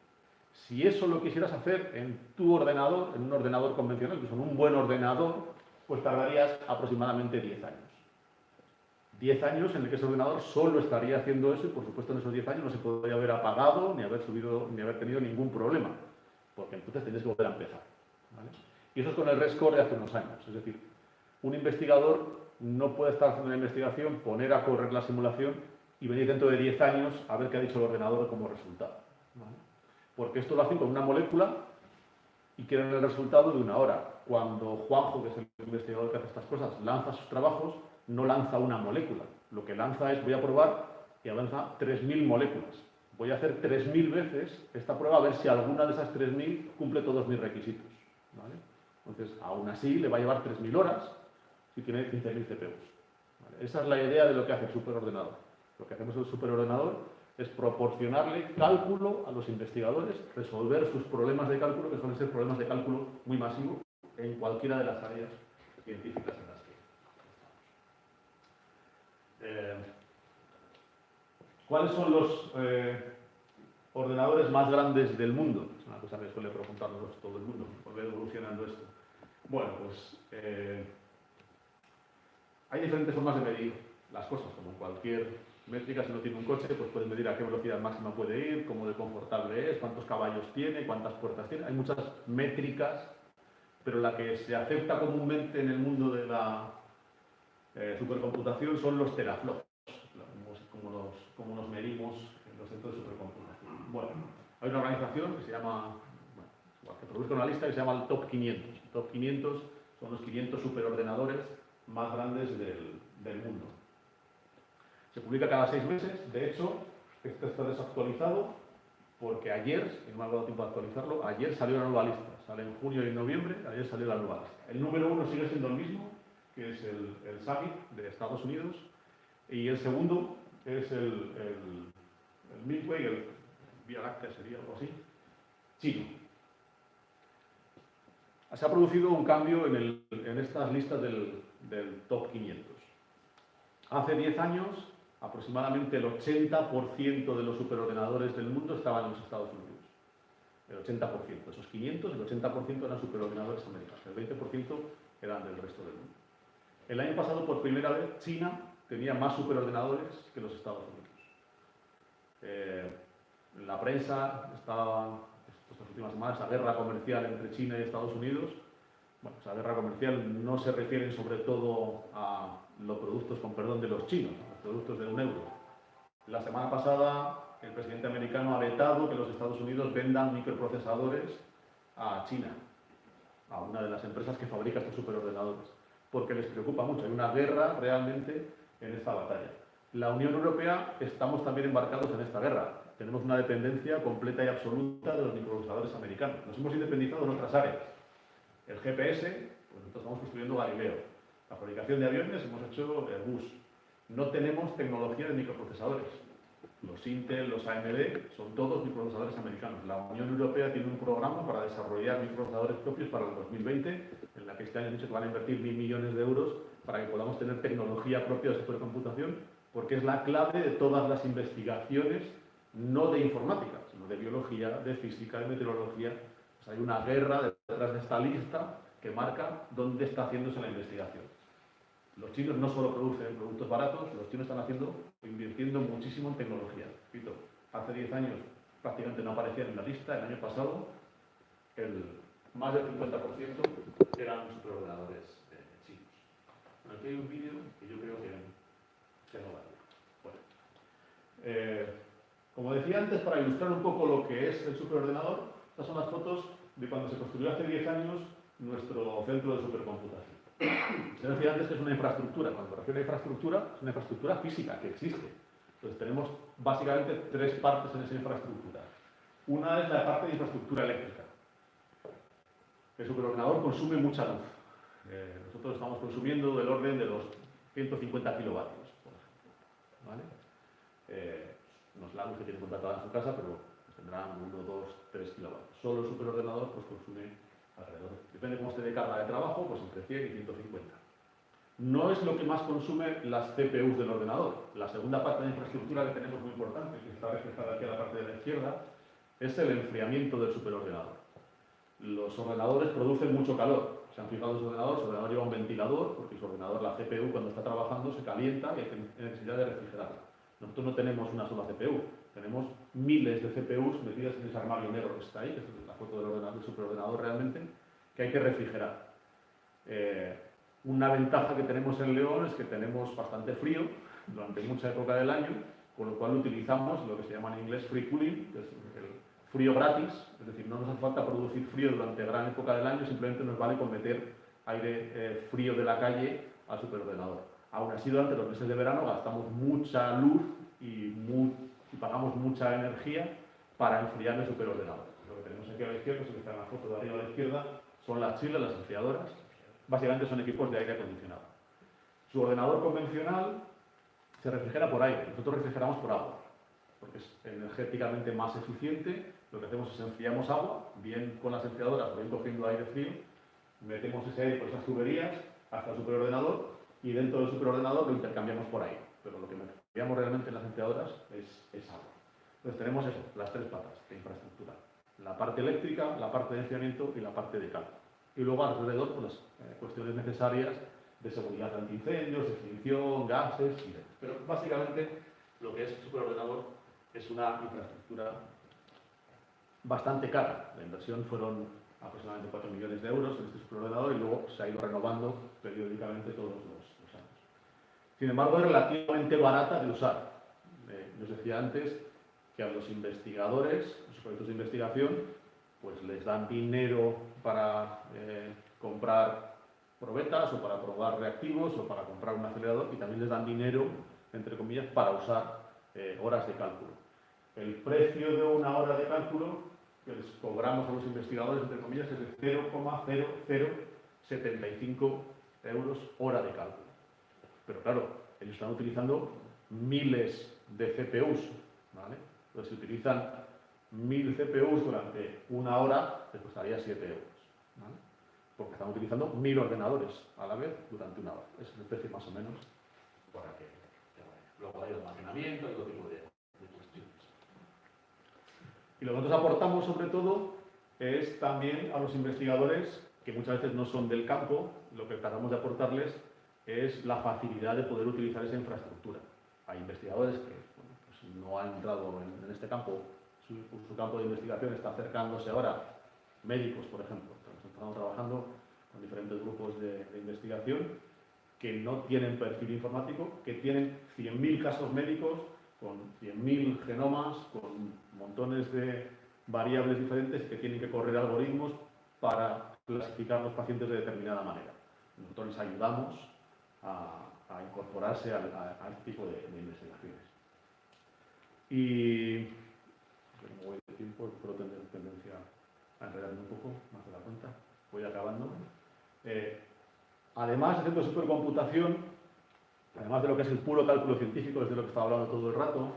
Si eso lo quisieras hacer en tu ordenador, en un ordenador convencional, incluso en un buen ordenador, pues tardarías aproximadamente 10 años. 10 años en el que ese ordenador solo estaría haciendo eso, y por supuesto en esos 10 años no se podría haber apagado ni haber subido ni haber tenido ningún problema, porque entonces tendrías que volver a empezar, ¿vale? Y eso es con el RESCORE de hace unos años. Es decir, un investigador no puede estar haciendo una investigación, poner a correr la simulación y venir dentro de 10 años a ver qué ha dicho el ordenador como resultado, ¿vale? Porque esto lo hacen con una molécula y quieren el resultado de una hora. Cuando Juanjo, que es el investigador que hace estas cosas, lanza sus trabajos, no lanza una molécula. Lo que lanza es, voy a probar, y avanza 3.000 moléculas. Voy a hacer 3.000 veces esta prueba a ver si alguna de esas 3.000 cumple todos mis requisitos, ¿vale? Entonces, aún así, le va a llevar 3.000 horas si tiene 15.000 CPUs, ¿vale? Esa es la idea de lo que hace el superordenador. Lo que hacemos en el superordenador es proporcionarle cálculo a los investigadores, resolver sus problemas de cálculo, que suelen ser problemas de cálculo muy masivos, en cualquiera de las áreas científicas en las que estamos. ¿Cuáles son los ordenadores más grandes del mundo? Es una cosa que suele preguntarnos todo el mundo, por ver evolucionando esto. Bueno, pues hay diferentes formas de medir las cosas, como cualquier métrica. Si uno tiene un coche, pues puede medir a qué velocidad máxima puede ir, cómo de confortable es, cuántos caballos tiene, cuántas puertas tiene. Hay muchas métricas, pero la que se acepta comúnmente en el mundo de la supercomputación son los teraflops, como nos medimos en los centros de supercomputación. Bueno, hay una organización que se llama, que produce una lista que se llama el Top 500. El Top 500 son los 500 superordenadores más grandes del mundo. Se publica cada 6 meses. De hecho, este está desactualizado porque ayer, y no me ha dado tiempo de actualizarlo, ayer salió la nueva lista. Sale en junio y en noviembre, ayer salió la nueva lista. El número 1 sigue siendo el mismo, que es el Summit de Estados Unidos, y el segundo es el Milky Way, el Vía Láctea sería algo así, chino. Se ha producido un cambio en estas listas del Top 500. Hace 10 años, aproximadamente el 80% de los superordenadores del mundo estaban en los Estados Unidos. El 80%. Esos 500, el 80% eran superordenadores americanos. El 20% eran del resto del mundo. El año pasado, por primera vez, China tenía más superordenadores que los Estados Unidos. En la prensa estaba, estas últimas semanas, esa guerra comercial entre China y Estados Unidos. Bueno, esa guerra comercial no se refiere sobre todo a los productos, con perdón, de los chinos, a los productos de €1. La semana pasada, el presidente americano ha vetado que los Estados Unidos vendan microprocesadores a China, a una de las empresas que fabrica estos superordenadores, porque les preocupa mucho. Hay una guerra realmente en esta batalla. La Unión Europea estamos también embarcados en esta guerra. Tenemos una dependencia completa y absoluta de los microprocesadores americanos. Nos hemos independizado en otras áreas. El GPS, pues nosotros estamos construyendo Galileo. La fabricación de aviones hemos hecho Airbus. No tenemos tecnología de microprocesadores. Los Intel, los AMD, son todos microprocesadores americanos. La Unión Europea tiene un programa para desarrollar microprocesadores propios para el 2020, en la que este año han dicho que van a invertir 1.000 millones de euros para que podamos tener tecnología propia de supercomputación, porque es la clave de todas las investigaciones, no de informática, sino de biología, de física, de meteorología. Pues hay una guerra detrás de esta lista que marca dónde está haciéndose la investigación. Los chinos no solo producen productos baratos, los chinos están invirtiendo muchísimo en tecnología. Repito, hace 10 años prácticamente no aparecían en la lista. El año pasado, más del 50% eran superordenadores chinos. Aquí hay un vídeo que yo creo que no vale. Bueno. Como decía antes, para ilustrar un poco lo que es el superordenador, estas son las fotos de cuando se construyó hace 10 años nuestro centro de supercomputación. Se decía antes que es una infraestructura. Cuando me refiero a infraestructura, es una infraestructura física que existe. Entonces tenemos básicamente 3 partes en esa infraestructura. Una es la parte de infraestructura eléctrica. El superordenador consume mucha luz. Nosotros estamos consumiendo del orden de los 150 kilovatios, por ejemplo. ¿Vale? No es la luz que tiene contratada en su casa, pero tendrán 1, 2, 3 kilovatios. Solo el superordenador pues, consume alrededor. Depende de cómo esté de carga de trabajo, pues entre 100 y 150. No es lo que más consume las CPUs del ordenador. La segunda parte de infraestructura que tenemos muy importante, que está reflejada aquí a la parte de la izquierda, es el enfriamiento del superordenador. Los ordenadores producen mucho calor. Se han fijado los ordenador lleva un ventilador, porque su ordenador, la CPU, cuando está trabajando, se calienta y hay necesidad de refrigerarla. Nosotros no tenemos una sola CPU, tenemos miles de CPUs metidas en ese armario negro que está ahí, que es la foto del superordenador realmente, que hay que refrigerar. Una ventaja que tenemos en León es que tenemos bastante frío durante mucha época del año, con lo cual utilizamos lo que se llama en inglés free cooling, que es el frío gratis, es decir, no nos hace falta producir frío durante gran época del año, simplemente nos vale con meter aire frío de la calle al superordenador. Aún así, durante los meses de verano gastamos mucha luz y pagamos mucha energía para enfriar el superordenador. Lo que tenemos aquí a la izquierda, que está en la foto de arriba a la izquierda, son las chiles, las enfriadoras. Básicamente son equipos de aire acondicionado. Su ordenador convencional se refrigera por aire. Nosotros refrigeramos por agua, porque es energéticamente más eficiente. Lo que hacemos es enfriamos agua, bien con las enfriadoras o bien cogiendo aire frío, metemos ese aire por esas tuberías hasta el superordenador y dentro del superordenador lo intercambiamos por aire. Pero lo que metemos realmente en las enfriadoras es agua. Entonces tenemos eso, las tres patas de infraestructura. La parte eléctrica, la parte de enfriamiento y la parte de cálculo. Y luego alrededor, pues, las cuestiones necesarias de seguridad antiincendios, extinción, gases y demás. Pero básicamente lo que es el superordenador es una infraestructura bastante cara. La inversión fueron aproximadamente 4 millones de euros en este superordenador y luego se ha ido renovando periódicamente todos los años. Sin embargo, es relativamente barata de usar. Os decía antes que a los investigadores, los proyectos de investigación, pues les dan dinero para comprar probetas o para probar reactivos o para comprar un acelerador y también les dan dinero, entre comillas, para usar horas de cálculo. El precio de una hora de cálculo que les cobramos a los investigadores, entre comillas, es de 0,0075 euros hora de cálculo. Pero claro, ellos están utilizando miles de CPUs, ¿vale? Entonces, si utilizan 1000 CPUs durante una hora, les costaría 7 euros, ¿vale? Porque están utilizando 1000 ordenadores a la vez durante una hora. Ese es el precio más o menos para que luego hay almacenamiento y todo tipo de cuestiones. Y lo que nosotros aportamos sobre todo es también a los investigadores que muchas veces no son del campo, lo que tratamos de aportarles es la facilidad de poder utilizar esa infraestructura. Hay investigadores que pues no han entrado en este campo, su campo de investigación está acercándose ahora, médicos por ejemplo, estamos trabajando con diferentes grupos de investigación que no tienen perfil informático, que tienen 100.000 casos médicos, con 100.000 genomas, con montones de variables diferentes que tienen que correr algoritmos para clasificar los pacientes de determinada manera. Nosotros les ayudamos a incorporarse a este tipo de investigaciones. Y como voy de tiempo, puedo tener tendencia a enredarme un poco más de la cuenta. Voy acabando. Además, haciendo supercomputación, además de lo que es el puro cálculo científico, es de lo que estaba hablando todo el rato,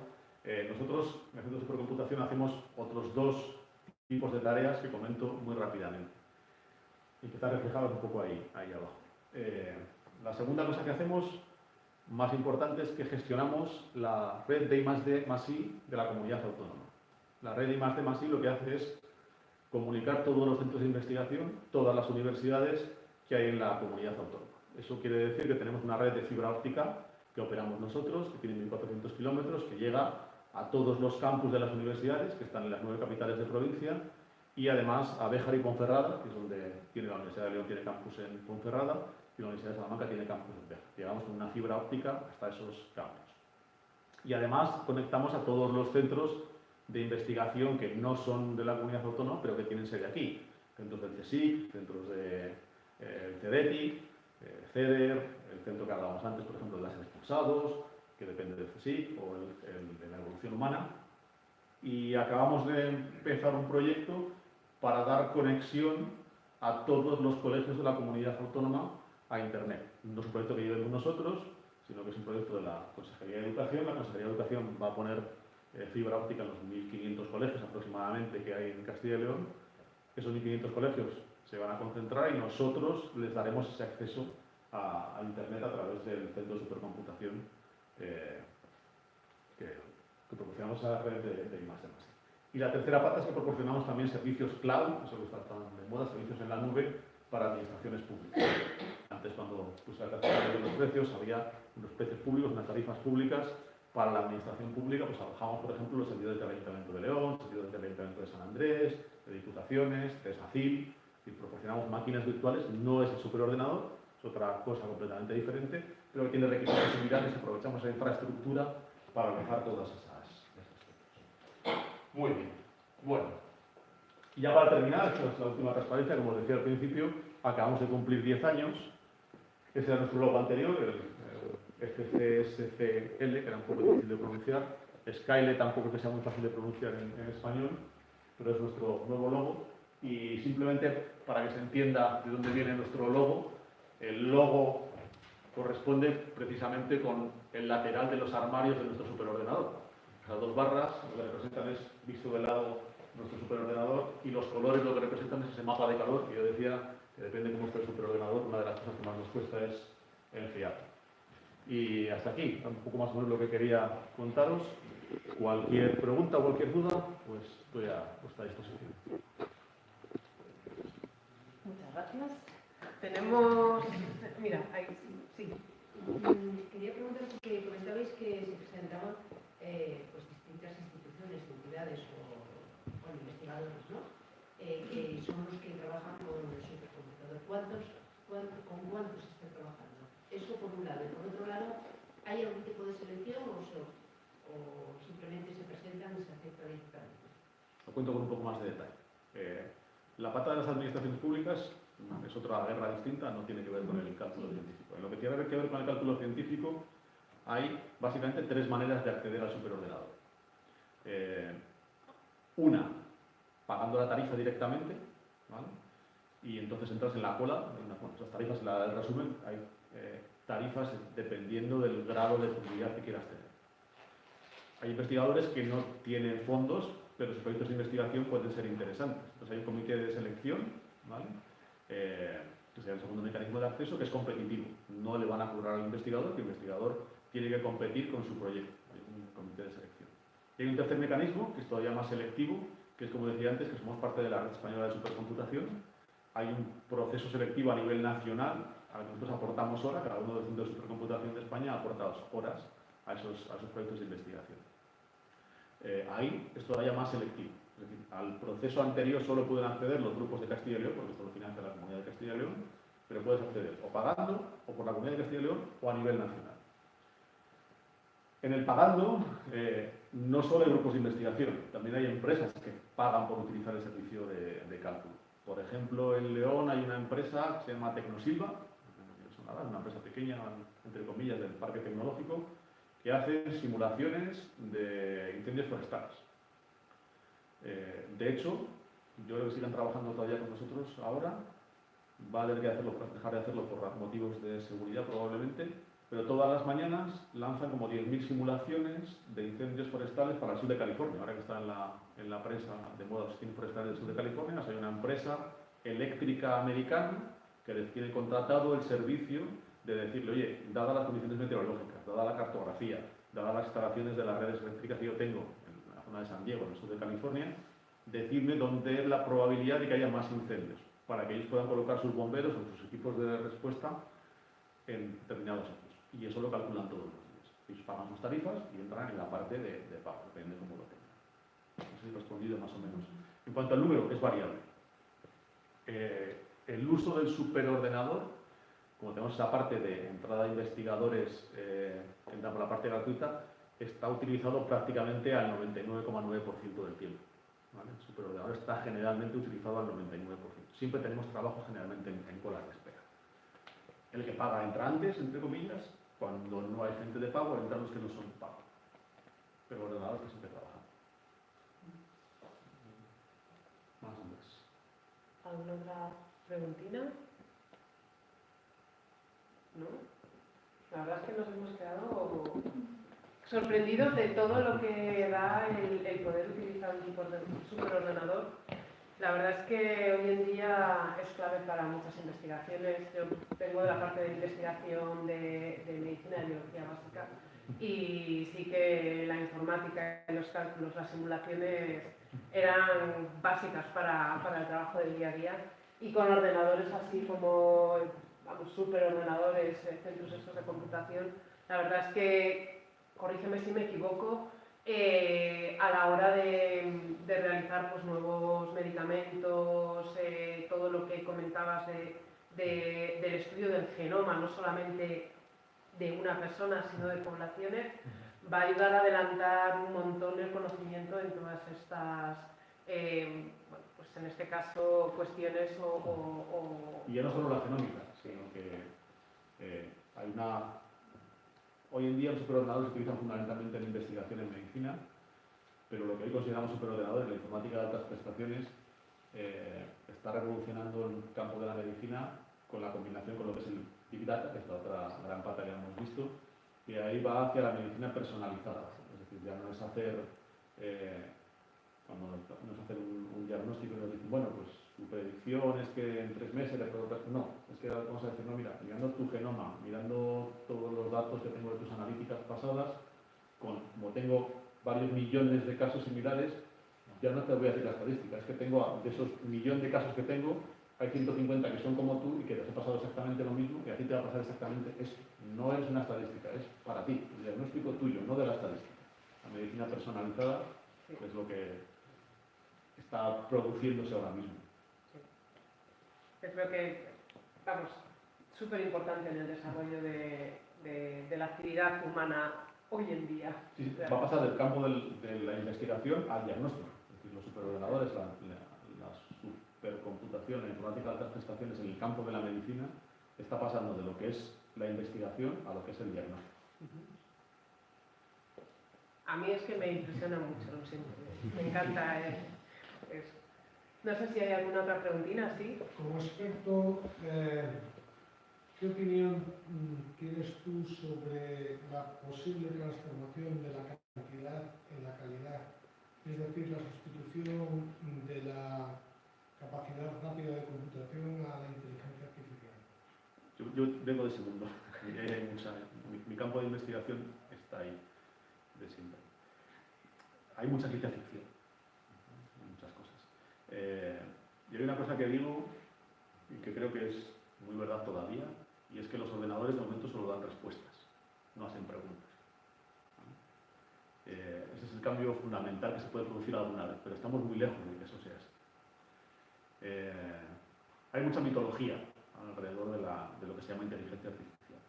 nosotros, haciendo supercomputación, hacemos otros dos tipos de tareas que comento muy rápidamente y que están reflejados un poco ahí abajo. La segunda cosa que hacemos, más importante, es que gestionamos la red de I+D+I de la comunidad autónoma. La red de I+D+I lo que hace es comunicar todos los centros de investigación, todas las universidades que hay en la comunidad autónoma. Eso quiere decir que tenemos una red de fibra óptica que operamos nosotros, que tiene 1.400 kilómetros, que llega a todos los campus de las universidades, que están en las 9 capitales de provincia, y además a Béjar y Ponferrada, que es donde tiene la Universidad de León, tiene campus en Ponferrada, y la Universidad de Salamanca tiene campus en Béjar. Llegamos con una fibra óptica hasta esos campus. Y además conectamos a todos los centros de investigación que no son de la comunidad autónoma, pero que tienen sede aquí. Centros del CSIC, centros del CEDETI, CEDER, el centro que hablábamos antes, por ejemplo, de las expulsados, que depende del CSIC, o el de la evolución humana. Y acabamos de empezar un proyecto para dar conexión a todos los colegios de la comunidad autónoma a Internet. No es un proyecto que llevemos nosotros, sino que es un proyecto de la Consejería de Educación. La Consejería de Educación va a poner fibra óptica en los 1.500 colegios aproximadamente que hay en Castilla y León. Esos 1.500 colegios se van a concentrar y nosotros les daremos ese acceso a Internet a través del centro de supercomputación que proporcionamos a la red de I+D+I. Y la tercera pata es que proporcionamos también servicios cloud, eso que está tan de moda, servicios en la nube para administraciones públicas. Antes, cuando puse la tasa de los precios, había unos precios públicos, unas tarifas públicas para la administración pública, pues alojamos, por ejemplo, los servidores del Ayuntamiento de León, servidores del Ayuntamiento de San Andrés, de Diputaciones, de SACIL, y proporcionamos máquinas virtuales. No es el superordenador, es otra cosa completamente diferente, pero que tiene requisitos similares y aprovechamos esa infraestructura para alojar todas esas cosas. Muy bien. Bueno, y ya para terminar, esta es la última transparencia, como os decía al principio, acabamos de cumplir 10 años. Ese era nuestro logo anterior, el FCSCL, que era un poco difícil de pronunciar. Skyle tampoco que sea muy fácil de pronunciar en español, pero es nuestro nuevo logo. Y simplemente para que se entienda de dónde viene nuestro logo, el logo corresponde precisamente con el lateral de los armarios de nuestro superordenador. Las dos barras lo que representan es, visto de lado, nuestro superordenador, y los colores lo que representan es ese mapa de calor que yo decía que depende de cómo esté el superordenador. Una de las cosas que más nos cuesta es enfriar. Y hasta aquí, un poco más o menos lo que quería contaros. Cualquier pregunta o cualquier duda, pues estoy a vuestra disposición. Muchas gracias. Tenemos... Mira, ahí sí. Quería preguntar porque comentabais que se presentaban pues distintas instituciones, entidades o investigadores, ¿no? Que son los que trabajan con el supercomputador. ¿Con cuántos están trabajando? Eso por un lado. Y por otro lado, ¿hay algún tipo de selección o simplemente se presentan y se acepta directamente? Lo cuento con un poco más de detalle. La pata de las administraciones públicas es otra guerra distinta, no tiene que ver con el cálculo científico. En lo que tiene que ver con el cálculo científico, hay básicamente tres maneras de acceder al superordenador. Una, pagando la tarifa directamente, ¿vale? Y entonces entras en la cola. Esas tarifas, en el resumen, hay tarifas dependiendo del grado de profundidad que quieras tener. Hay investigadores que no tienen fondos, pero sus proyectos de investigación pueden ser interesantes. Entonces hay un comité de selección, ¿vale? Que sería el segundo mecanismo de acceso, que es competitivo. No le van a cobrar al investigador, que el investigador tiene que competir con su proyecto. Hay un comité de selección. Y hay un tercer mecanismo, que es todavía más selectivo, que es, como decía antes, que somos parte de la Red Española de Supercomputación. Hay un proceso selectivo a nivel nacional, al que nosotros aportamos horas. Cada uno de los centros de supercomputación de España aporta horas a esos proyectos de investigación. Ahí es todavía más selectivo. Es decir, al proceso anterior solo pueden acceder los grupos de Castilla y León, porque esto lo financia la Comunidad de Castilla y León, pero puedes acceder o pagando, o por la Comunidad de Castilla y León, o a nivel nacional. En el pagando, no solo hay grupos de investigación, también hay empresas que pagan por utilizar el servicio de cálculo. Por ejemplo, en León hay una empresa que se llama Tecnosilva, una empresa pequeña, entre comillas, del parque tecnológico, que hace simulaciones de incendios forestales. De hecho, yo creo que sigan trabajando todavía con nosotros ahora. Va a tener que dejar de hacerlo por motivos de seguridad probablemente, pero todas las mañanas lanzan como 10.000 simulaciones de incendios forestales para el sur de California. Ahora que está en la prensa de moda los incendios forestales del sur de California, hay una empresa eléctrica americana que les tiene contratado el servicio de decirle, oye, dadas las condiciones meteorológicas, dada la cartografía, dadas las instalaciones de las redes eléctricas que yo tengo en la zona de San Diego, en el sur de California, decirme dónde es la probabilidad de que haya más incendios, para que ellos puedan colocar sus bomberos o sus equipos de respuesta en determinados sitios. Y eso lo calculan todos los días. Ellos pagan sus tarifas y entran en la parte de pago, depende de cómo lo tengan. No sé si he respondido más o menos. En cuanto al número, es variable. El uso del superordenador, como tenemos esa parte de entrada de investigadores que entran por la parte gratuita, está utilizado prácticamente al 99,9% del tiempo. ¿Vale? El superordenador está generalmente utilizado al 99%. Siempre tenemos trabajo generalmente en colas de espera. El que paga entra antes, entre comillas, cuando no hay gente de pago, entran los que no son de pago. Pero el ordenador está siempre trabajando. Más o menos. ¿Alguna otra preguntina? ¿No? La verdad es que nos hemos quedado sorprendidos de todo lo que da el poder utilizar un superordenador. La verdad es que hoy en día es clave para muchas investigaciones. Yo vengo de la parte de investigación de medicina y biología básica y sí que la informática, los cálculos, las simulaciones eran básicas para el trabajo del día a día, y con ordenadores así como superordenadores, centros estos de computación, la verdad es que, corrígeme si me equivoco, a la hora de realizar pues, nuevos medicamentos, todo lo que comentabas del estudio del genoma, no solamente de una persona, sino de poblaciones, va a ayudar a adelantar un montón el conocimiento en todas estas, bueno, pues en este caso, cuestiones Y ya no solo la genómica, sino que hay una... Hoy en día los superordenadores se utilizan fundamentalmente en investigación en medicina, pero lo que hoy consideramos superordenadores, la informática de altas prestaciones, está revolucionando el campo de la medicina con la combinación con lo que es Big Data, que es la otra gran pata que hemos visto, que ahí va hacia la medicina personalizada. Es decir, ya no es hacer, cuando no es hacer un diagnóstico y nos dicen, bueno, pues su predicción es que en 3 meses le puedo... No, es que vamos a decir, no, mira, mirando tu genoma, mirando todos los datos que tengo de tus analíticas pasadas, como tengo varios millones de casos similares, ya no te voy a decir la estadística, es que tengo, de esos millón de casos que tengo, hay 150 que son como tú y que les ha pasado exactamente lo mismo y a ti te va a pasar exactamente eso. No es una estadística, es para ti, el diagnóstico tuyo, no de la estadística. La medicina personalizada es lo que está produciéndose ahora mismo. Yo creo que, vamos, súper importante en el desarrollo de la actividad humana hoy en día. Sí, va a pasar del campo de la investigación al diagnóstico. Es decir, los superordenadores, la supercomputación, la informática de altas prestaciones en el campo de la medicina está pasando de lo que es la investigación a lo que es el diagnóstico. A mí es que me impresiona mucho, no sé, me encanta eso. No sé si hay alguna otra preguntina, ¿sí? Como experto, ¿qué opinión tienes tú sobre la posible transformación de la cantidad en la calidad? Es decir, la sustitución de la capacidad rápida de computación a la inteligencia artificial. Yo vengo de ese mundo. Mi campo de investigación está ahí, de siempre. Hay mucha ciencia ficción, hay muchas cosas. Y hay una cosa que digo y que creo que es muy verdad todavía, y es que los ordenadores de momento solo dan respuestas, no hacen preguntas. Ese es el cambio fundamental que se puede producir alguna vez, pero estamos muy lejos de que eso sea así. Hay mucha mitología alrededor de lo que se llama inteligencia artificial.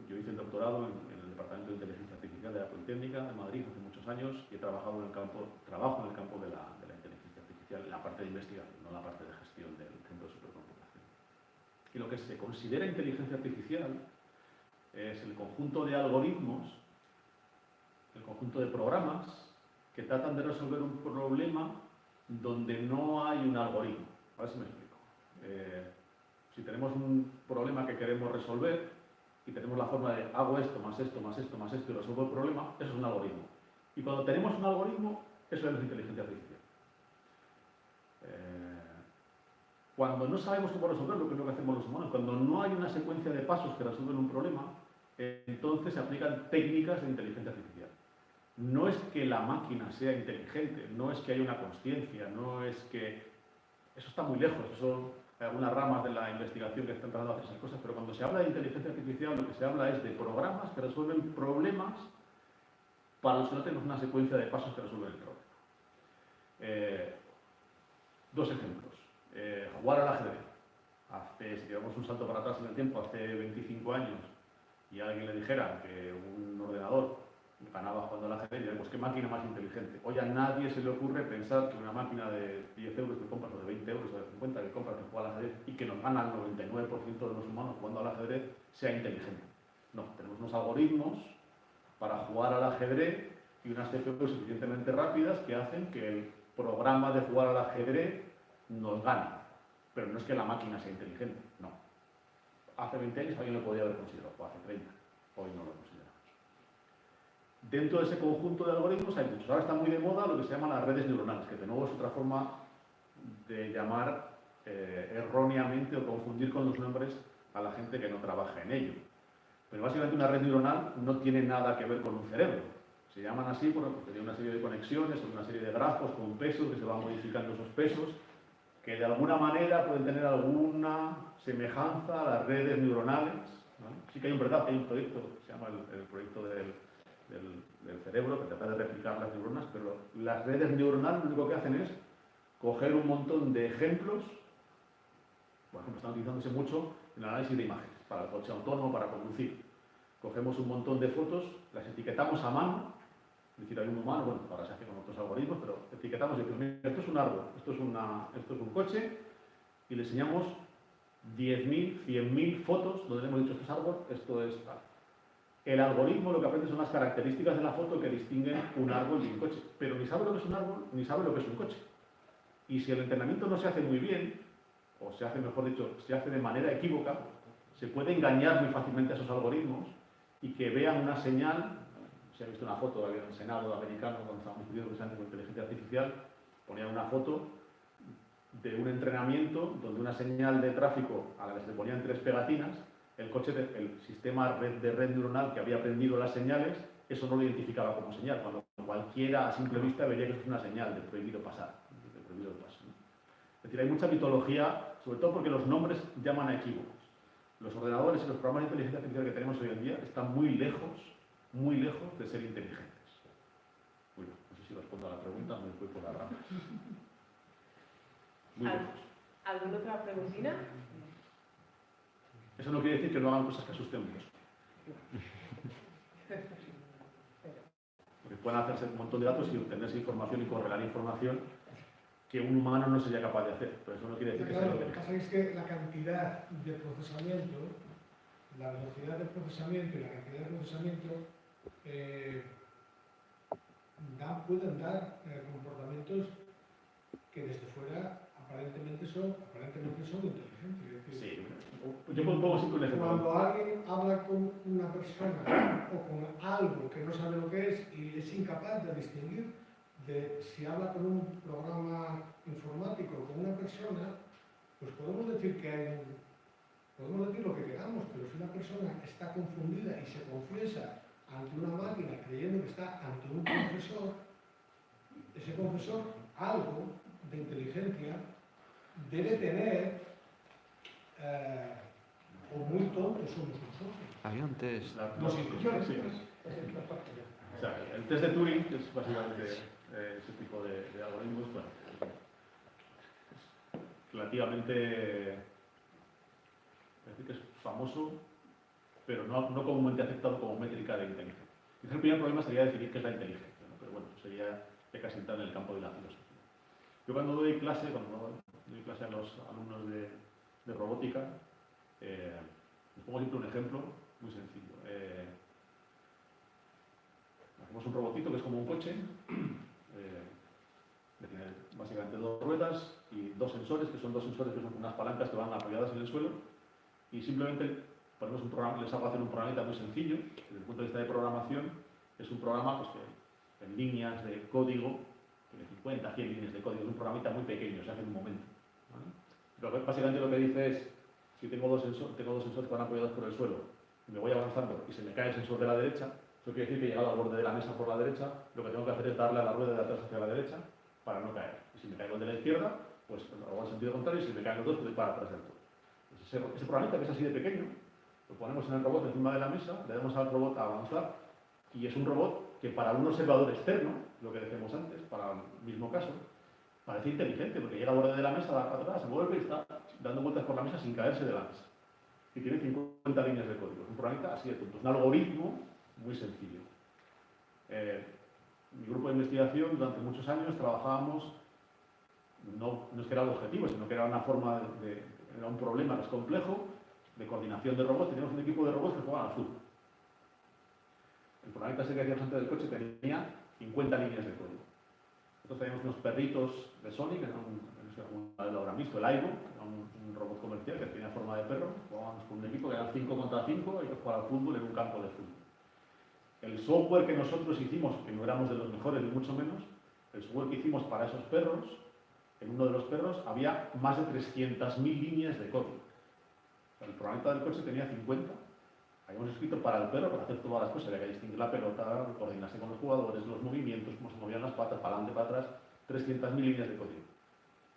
Yo hice el doctorado en el Departamento de Inteligencia Artificial de la Politécnica de Madrid hace muchos años y trabajo en el campo de la inteligencia artificial, en la parte de investigación, no la parte de gestión del centro de supercomputación. Y lo que se considera inteligencia artificial es el conjunto de algoritmos, el conjunto de programas que tratan de resolver un problema donde no hay un algoritmo. A ver si me explico. Si tenemos un problema que queremos resolver y tenemos la forma de hago esto, más esto, más esto, más esto y resuelvo el problema, eso es un algoritmo. Y cuando tenemos un algoritmo, eso es inteligencia artificial. Cuando no sabemos cómo resolverlo, que es lo que hacemos los humanos, cuando no hay una secuencia de pasos que resuelven un problema, entonces se aplican técnicas de inteligencia artificial. No es que la máquina sea inteligente, no es que haya una consciencia, no es que... Eso está muy lejos, son algunas ramas de la investigación que están tratando de hacer esas cosas, pero cuando se habla de inteligencia artificial lo que se habla es de programas que resuelven problemas para los que no tenemos una secuencia de pasos que resuelven el problema. Dos ejemplos. Jugar al ajedrez. Si llevamos un salto para atrás en el tiempo, hace 25 años, y a alguien le dijera que un ordenador ganaba jugando al ajedrez, y pues qué máquina más inteligente. Hoy a nadie se le ocurre pensar que una máquina de 10 euros que compras, o de 20 euros, o de 50 que compras que juega al ajedrez y que nos gana el 99% de los humanos jugando al ajedrez, sea inteligente. No, tenemos unos algoritmos para jugar al ajedrez y unas CPU suficientemente rápidas que hacen que el programa de jugar al ajedrez nos gane. Pero no es que la máquina sea inteligente, no. Hace 20 años alguien lo podía haber considerado, o hace 30, hoy no lo consideramos. Dentro de ese conjunto de algoritmos hay muchos. Ahora está muy de moda lo que se llaman las redes neuronales, que de nuevo es otra forma de llamar erróneamente o confundir con los nombres a la gente que no trabaja en ello. Pero básicamente una red neuronal no tiene nada que ver con un cerebro. Se llaman así porque tiene una serie de conexiones, una serie de grafos con pesos que se van modificando esos pesos, que de alguna manera pueden tener alguna semejanza a las redes neuronales, ¿no? Sí que hay un proyecto, se llama el proyecto del cerebro, que trata de replicar las neuronas, pero las redes neuronales lo único que hacen es coger un montón de ejemplos, por ejemplo, están utilizándose mucho en el análisis de imágenes, para el coche autónomo, para conducir. Cogemos un montón de fotos, las etiquetamos a mano, es decir, hay un humano, bueno, ahora se hace con otros algoritmos, pero etiquetamos y decimos, mira, esto es un árbol, esto es un coche, y le enseñamos 10.000, 100.000 fotos donde le hemos dicho, esto es árbol, esto es tal. El algoritmo lo que aprende son las características de la foto que distinguen un árbol de un coche, pero ni sabe lo que es un árbol, ni sabe lo que es un coche. Y si el entrenamiento no se hace muy bien, o se hace, mejor dicho, se hace de manera equívoca, se puede engañar muy fácilmente a esos algoritmos y que vean una señal. Se ha visto una foto en el Senado americano cuando estábamos discutiendo precisamente con inteligencia artificial, ponían una foto de un entrenamiento donde una señal de tráfico a la que se le ponían 3 pegatinas, el coche, el sistema de red neuronal que había aprendido las señales, eso no lo identificaba como señal, cuando cualquiera a simple vista vería que eso es una señal de prohibido pasar, de prohibido paso, ¿no? Es decir, hay mucha mitología, sobre todo porque los nombres llaman a equívocos. Los ordenadores y los programas de inteligencia artificial que tenemos hoy en día están muy lejos de ser inteligentes. Bueno, no sé si respondo a la pregunta, me fui por las ramas. Muy lejos. ¿Alguna otra preguntina? Eso no quiere decir que no hagan cosas que asusten mucho. Porque pueden hacerse un montón de datos y obtenerse información y correlar información que un humano no sería capaz de hacer. Pero eso no quiere decir que sea Lo lo que pasa es que la cantidad de procesamiento, la velocidad de procesamiento y la cantidad de procesamiento pueden dar comportamientos que desde fuera aparentemente son inteligentes. Es decir, sí. Yo pongo siempre un ejemplo. cuando alguien habla con una persona o con algo que no sabe lo que es y es incapaz de distinguir de si habla con un programa informático o con una persona, pues podemos decir lo que queramos, pero si una persona está confundida y se confiesa ante una máquina creyendo que está ante un profesor, ese profesor algo de inteligencia debe tener, o muy tontos somos nosotros. Había un test. Los ingenieros. Sí. O sea, el test de Turing, que es básicamente ese tipo de algoritmos, bueno, es relativamente, decir que es famoso, pero no comúnmente aceptado como métrica de inteligencia. Quizás el primer problema sería definir qué es la inteligencia, ¿no? Pero bueno, sería de casi entrar en el campo de la filosofía. Yo cuando doy clase a los alumnos de robótica, les pongo siempre un ejemplo muy sencillo. Hacemos un robotito que es como un coche, que tiene básicamente 2 ruedas y 2 sensores, que son unas palancas que van apoyadas en el suelo, y simplemente ponemos un programa, les hago hacer un programita muy sencillo. Desde el punto de vista de programación, es un programa pues, que en líneas de código, tiene 50, 100 líneas de código, es un programita muy pequeño, se hace en un momento, ¿vale? Pero básicamente lo que dice es, si tengo dos sensores que van apoyados por el suelo, y me voy avanzando y se me cae el sensor de la derecha, eso quiere decir que he llegado al borde de la mesa por la derecha, lo que tengo que hacer es darle a la rueda de atrás hacia la derecha para no caer. Y si me caigo el de la izquierda, pues hago el sentido contrario, y si me caen los dos, pues para atrás del todo. Pues ese programita que es así de pequeño, lo ponemos en el robot encima de la mesa, le damos al robot a avanzar, y es un robot que para un observador externo, lo que decíamos antes, para el mismo caso, parece inteligente, porque llega al borde de la mesa, da para atrás, se vuelve y está dando vueltas por la mesa sin caerse de la mesa. Y tiene 50 líneas de código. Es un programita así de tonto. Es un algoritmo muy sencillo. Mi grupo de investigación, durante muchos años, trabajábamos, no es que era el objetivo, sino que era una forma era un problema que es complejo, de coordinación de robots. Teníamos un equipo de robots que jugaban al fútbol. El programita ese que hacíamos antes del coche tenía 50 líneas de código. Nosotros teníamos unos perritos de Sonic, que eran no sé cómo lo habrán visto, el Aibo, era un robot comercial que tenía forma de perro. Jugábamos con un equipo que eran 5 contra 5 y que jugaba al fútbol en un campo de fútbol. El software que nosotros hicimos, que no éramos de los mejores ni mucho menos, el software que hicimos para esos perros, en uno de los perros había más de 300.000 líneas de código. O sea, el programita del coche tenía 50. Habíamos escrito para el perro para hacer todas las cosas, había que distinguir la pelota, coordinarse con los jugadores, los movimientos, cómo se movían las patas, para adelante, para atrás, 300.000 líneas de código.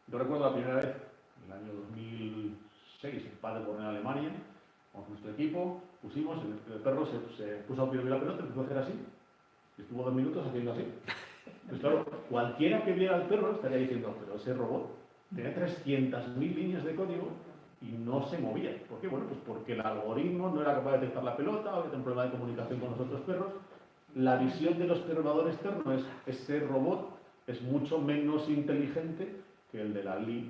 Yo recuerdo la primera vez, en el año 2006, en Paderborn, en Alemania, con nuestro equipo, pusimos, el perro se puso a pie de la pelota, empezó a hacer así, y estuvo 2 minutos haciendo así. Pues claro, cualquiera que viera al perro estaría diciendo, pero ese robot tenía 300.000 líneas de código y no se movía. ¿Por qué? Bueno, pues porque el algoritmo no era capaz de detectar la pelota, o que tenía un problema de comunicación con los otros perros. La visión del observador externo es, ese robot es mucho menos inteligente que el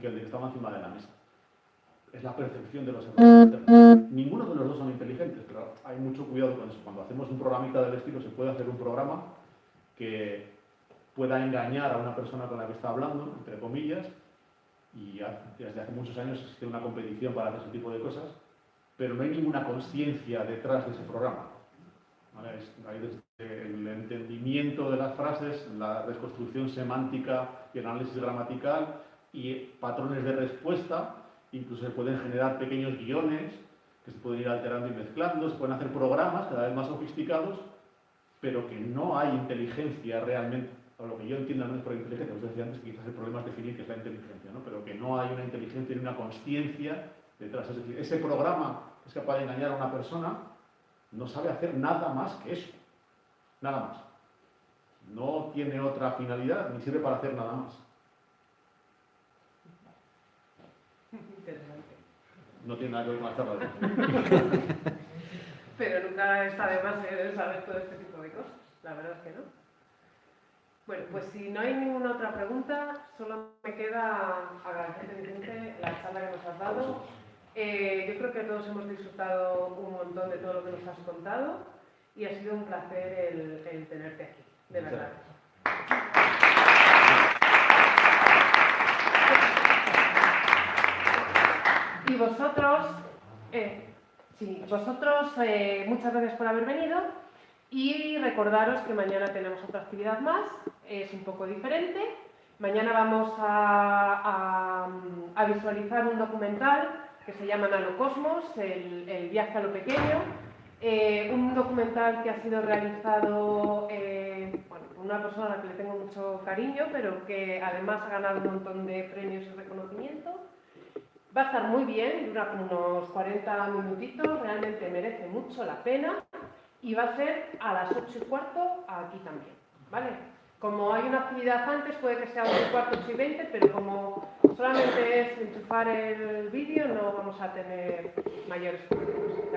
que estaba encima de la mesa. Es la percepción de los observadores externos. Ninguno de los dos son inteligentes, pero hay mucho cuidado con eso. Cuando hacemos un programita del estilo, se puede hacer un programa que pueda engañar a una persona con la que está hablando, entre comillas, y desde hace muchos años existe una competición para hacer ese tipo de cosas, pero no hay ninguna conciencia detrás de ese programa. ¿Vale? Hay desde el entendimiento de las frases, la reconstrucción semántica y el análisis gramatical y patrones de respuesta. Incluso se pueden generar pequeños guiones que se pueden ir alterando y mezclando, se pueden hacer programas cada vez más sofisticados, pero que no hay inteligencia realmente. O lo que yo entiendo no es por inteligencia, os decía antes que quizás el problema es definir qué es la inteligencia, ¿no? Pero que no hay una inteligencia ni una consciencia detrás. Es decir, ese programa es capaz de engañar a una persona, no sabe hacer nada más que eso. Nada más. No tiene otra finalidad, ni sirve para hacer nada más. Interesante. No tiene nada que ver con la charla de hoy. Pero nunca está de más saber todo este tipo de cosas. La verdad es que no. Bueno, pues si no hay ninguna otra pregunta, solo me queda agradecerte, Vicente, la charla que nos has dado. Yo creo que todos hemos disfrutado un montón de todo lo que nos has contado y ha sido un placer el tenerte aquí, de verdad. Y vosotros, muchas gracias por haber venido y recordaros que mañana tenemos otra actividad más, es un poco diferente. Mañana vamos a visualizar un documental que se llama Nanocosmos, el viaje a lo pequeño, un documental que ha sido realizado por una persona a la que le tengo mucho cariño, pero que además ha ganado un montón de premios y reconocimiento. Va a estar muy bien, dura como unos 40 minutitos, realmente merece mucho la pena y va a ser a las 8:15 aquí también, ¿vale? Como hay una actividad antes, puede que sea 8:15, 8:20, pero como solamente es enchufar el vídeo, no vamos a tener mayores problemas.